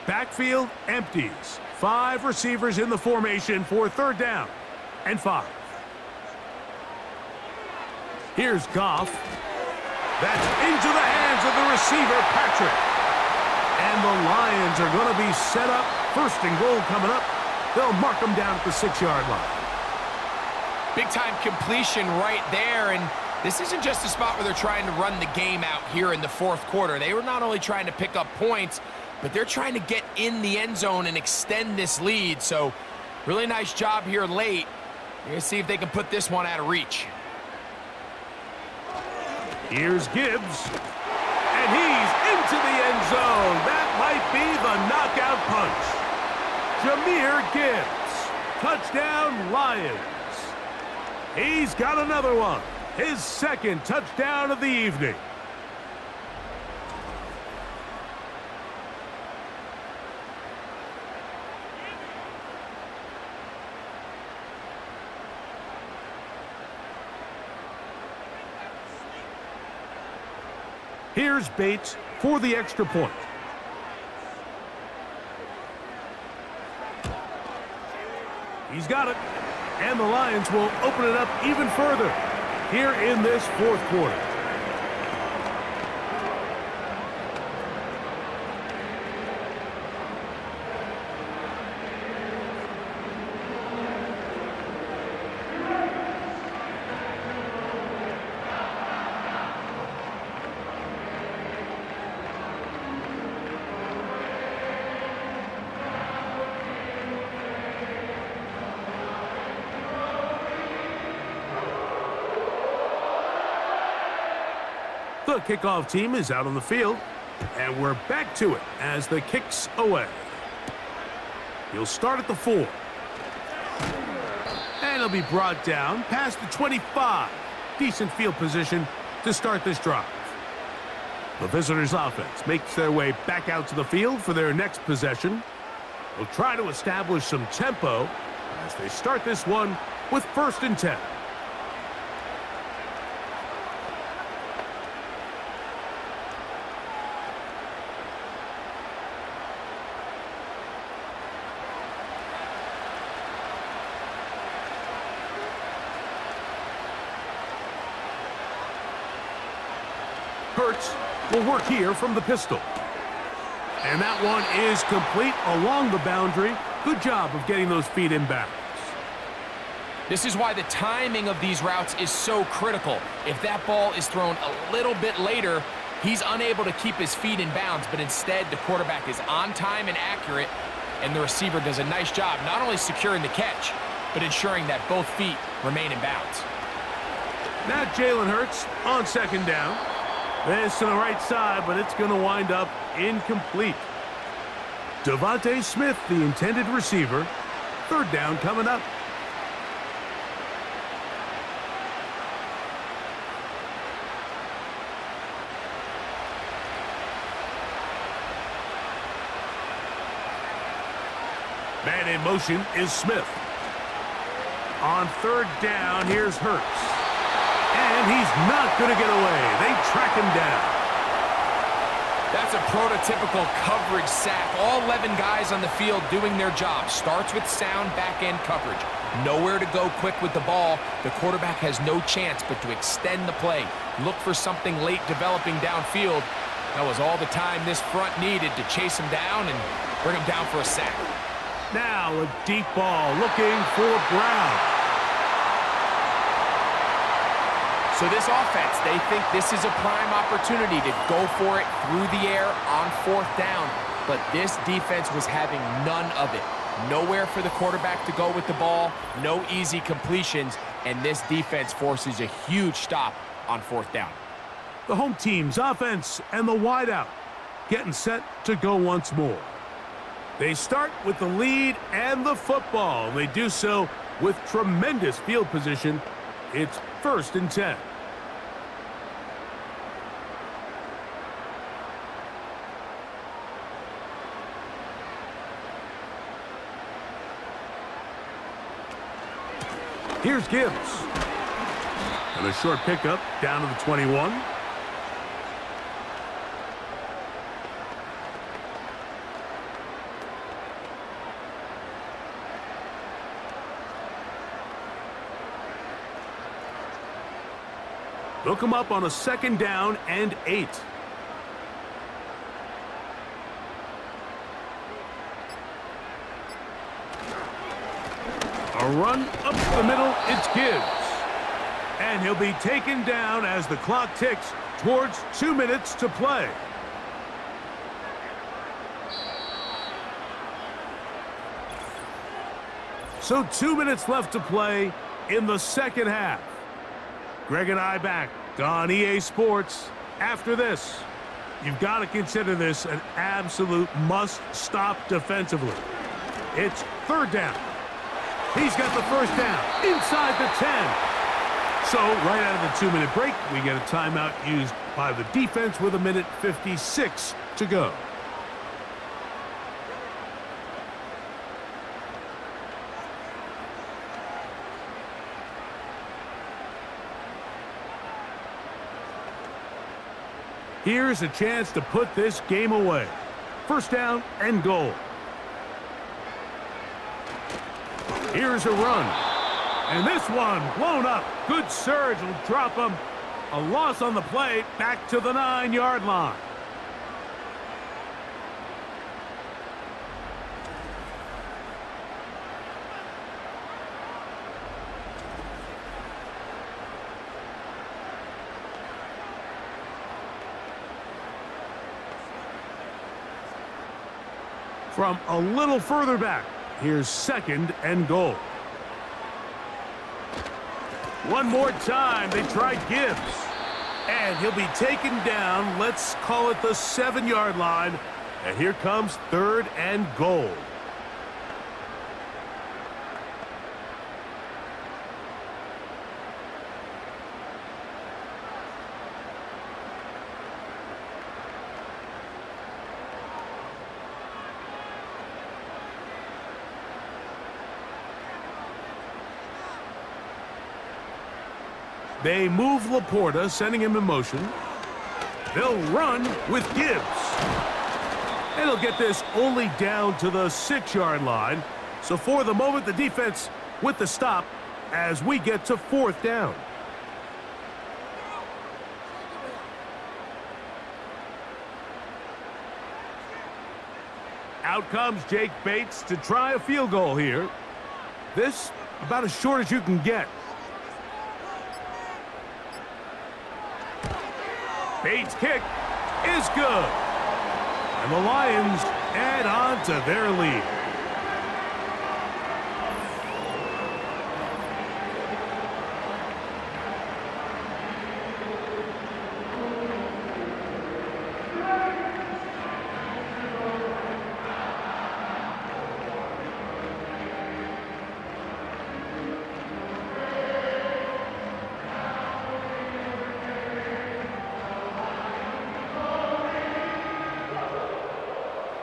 Backfield empties. 5 receivers in the formation for 3rd down and 5. Here's Goff. That's into the hands of the receiver, Patrick. And the Lions are going to be set up. 1st and goal coming up. They'll mark them down at the 6-yard line. Big-time completion right there, and this isn't just a spot where they're trying to run the game out here in the 4th quarter. They were not only trying to pick up points, but they're trying to get in the end zone and extend this lead. So, really nice job here late. We're going to see if they can put this one out of reach. Here's Gibbs. And he's into the end zone. That might be the knockout punch. Jahmyr Gibbs. Touchdown, Lions. He's got another one. His 2nd touchdown of the evening. Here's Bates for the extra point. He's got it. And the Lions will open it up even further here in this 4th quarter. The kickoff team is out on the field, and we're back to it as the kick's away. He'll start at the 4. And he'll be brought down past the 25. Decent field position to start this drive. The visitors' offense makes their way back out to the field for their next possession. They'll try to establish some tempo as they start this one with 1st and 10. Hurts will work here from the pistol. And that one is complete along the boundary. Good job of getting those feet in bounds. This is why the timing of these routes is so critical. If that ball is thrown a little bit later, he's unable to keep his feet in bounds, but instead the quarterback is on time and accurate, and the receiver does a nice job not only securing the catch, but ensuring that both feet remain in bounds. Now Jalen Hurts on 2nd down. This to the right side, but it's going to wind up incomplete. Devontae Smith, the intended receiver. 3rd down coming up. Man in motion is Smith. On 3rd down, here's Hurts. And he's not going to get away. They track him down. That's a prototypical coverage sack. All 11 guys on the field doing their job. Starts with sound back-end coverage. Nowhere to go quick with the ball. The quarterback has no chance but to extend the play. Look for something late developing downfield. That was all the time this front needed to chase him down and bring him down for a sack. Now a deep ball looking for Brown. So this offense, they think this is a prime opportunity to go for it through the air on 4th down. But this defense was having none of it. Nowhere for the quarterback to go with the ball, no easy completions, and this defense forces a huge stop on 4th down. The home team's offense and the wideout getting set to go once more. They start with the lead and the football. They do so with tremendous field position. It's 1st and 10. Here's Gibbs. And a short pickup down to the 21. They'll come up on a 2nd down and 8. A run up the middle, it's Gibbs. And he'll be taken down as the clock ticks towards 2 minutes to play. So 2 minutes left to play in the 2nd half. Greg and I back on EA Sports. After this, you've got to consider this an absolute must-stop defensively. It's 3rd down. He's got the 1st down inside the 10. So right out of the 2-minute break, we get a timeout used by the defense with 1:56 to go. Here's a chance to put this game away. 1st down and goal. Here's a run. And this one blown up. Good surge will drop him. A loss on the play back to the 9-yard line. From a little further back, here's 2nd and goal. One more time, they try Gibbs. And he'll be taken down, let's call it the 7-yard line. And here comes 3rd and goal. They move Laporta, sending him in motion. They'll run with Gibbs. And he'll get this only down to the 6-yard line. So for the moment, the defense with the stop as we get to 4th down. Out comes Jake Bates to try a field goal here. This about as short as you can get. Bates' kick is good. And the Lions add on to their lead.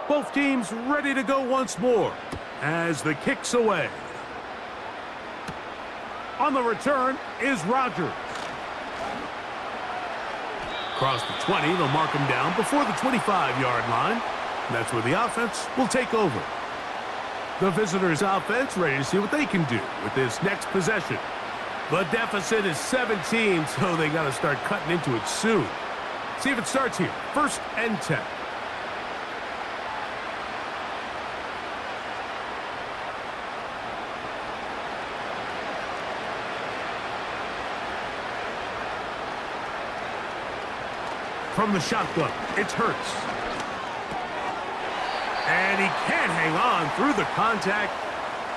Both teams ready to go once more as the kick's away. On the return is Rodgers. Across the 20, they'll mark him down before the 25-yard line. That's where the offense will take over. The visitors' offense ready to see what they can do with this next possession. The deficit is 17, so they got to start cutting into it soon. See if it starts here. 1st and 10. From the shotgun, it's Hurts. And he can't hang on through the contact.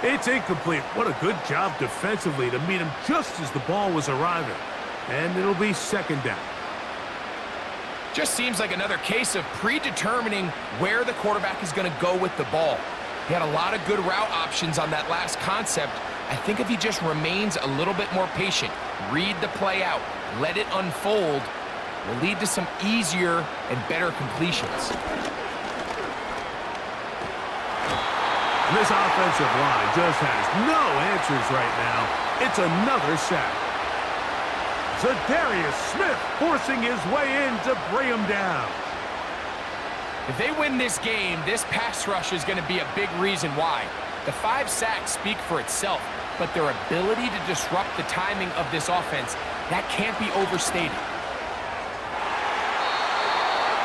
It's incomplete. What a good job defensively to meet him just as the ball was arriving. And it'll be 2nd down. Just seems like another case of predetermining where the quarterback is going to go with the ball. He had a lot of good route options on that last concept. I think if he just remains a little bit more patient, read the play out, let it unfold, will lead to some easier and better completions. This offensive line just has no answers right now. It's another sack. Zadarius Smith forcing his way in to bring him down. If they win this game, this pass rush is going to be a big reason why. The 5 sacks speak for itself, but their ability to disrupt the timing of this offense, that can't be overstated.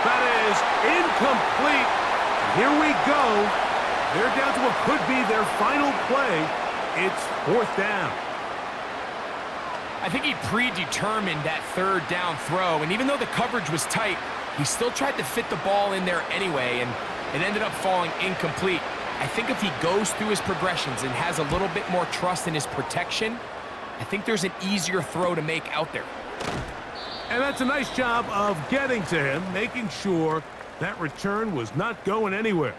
That is incomplete. Here we go. They're down to what could be their final play. It's 4th down. I think he predetermined that 3rd down throw, and even though the coverage was tight, he still tried to fit the ball in there anyway, and it ended up falling incomplete. I think if he goes through his progressions and has a little bit more trust in his protection, I think there's an easier throw to make out there. And that's a nice job of getting to him, making sure that return was not going anywhere.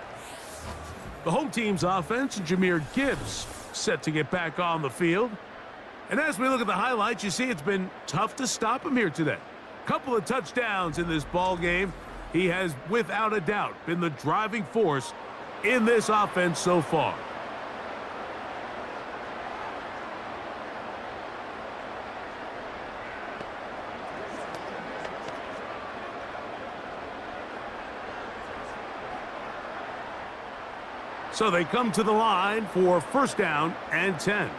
The home team's offense, Jahmyr Gibbs, set to get back on the field. And as we look at the highlights, you see it's been tough to stop him here today. Couple of touchdowns in this ball game. He has, without a doubt, been the driving force in this offense so far. So they come to the line for 1st down and 10.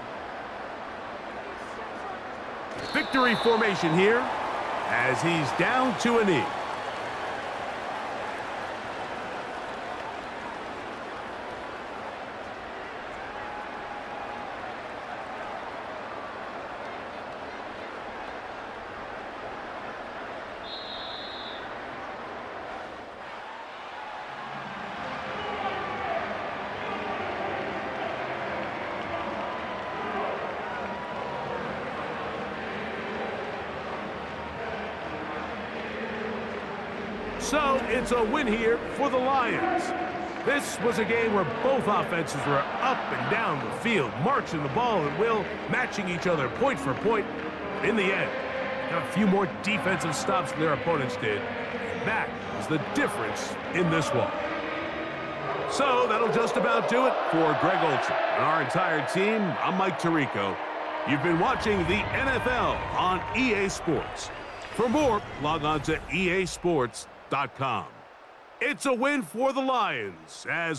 Victory formation here as he's down to a knee. So it's a win here for the Lions. This was a game where both offenses were up and down the field, marching the ball at will, matching each other point for point. In the end, they got a few more defensive stops than their opponents did. And that was the difference in this one. So that'll just about do it for Greg Olson and our entire team. I'm Mike Tirico. You've been watching the NFL on EA Sports. For more, log on to easports.com. It's a win for the Lions as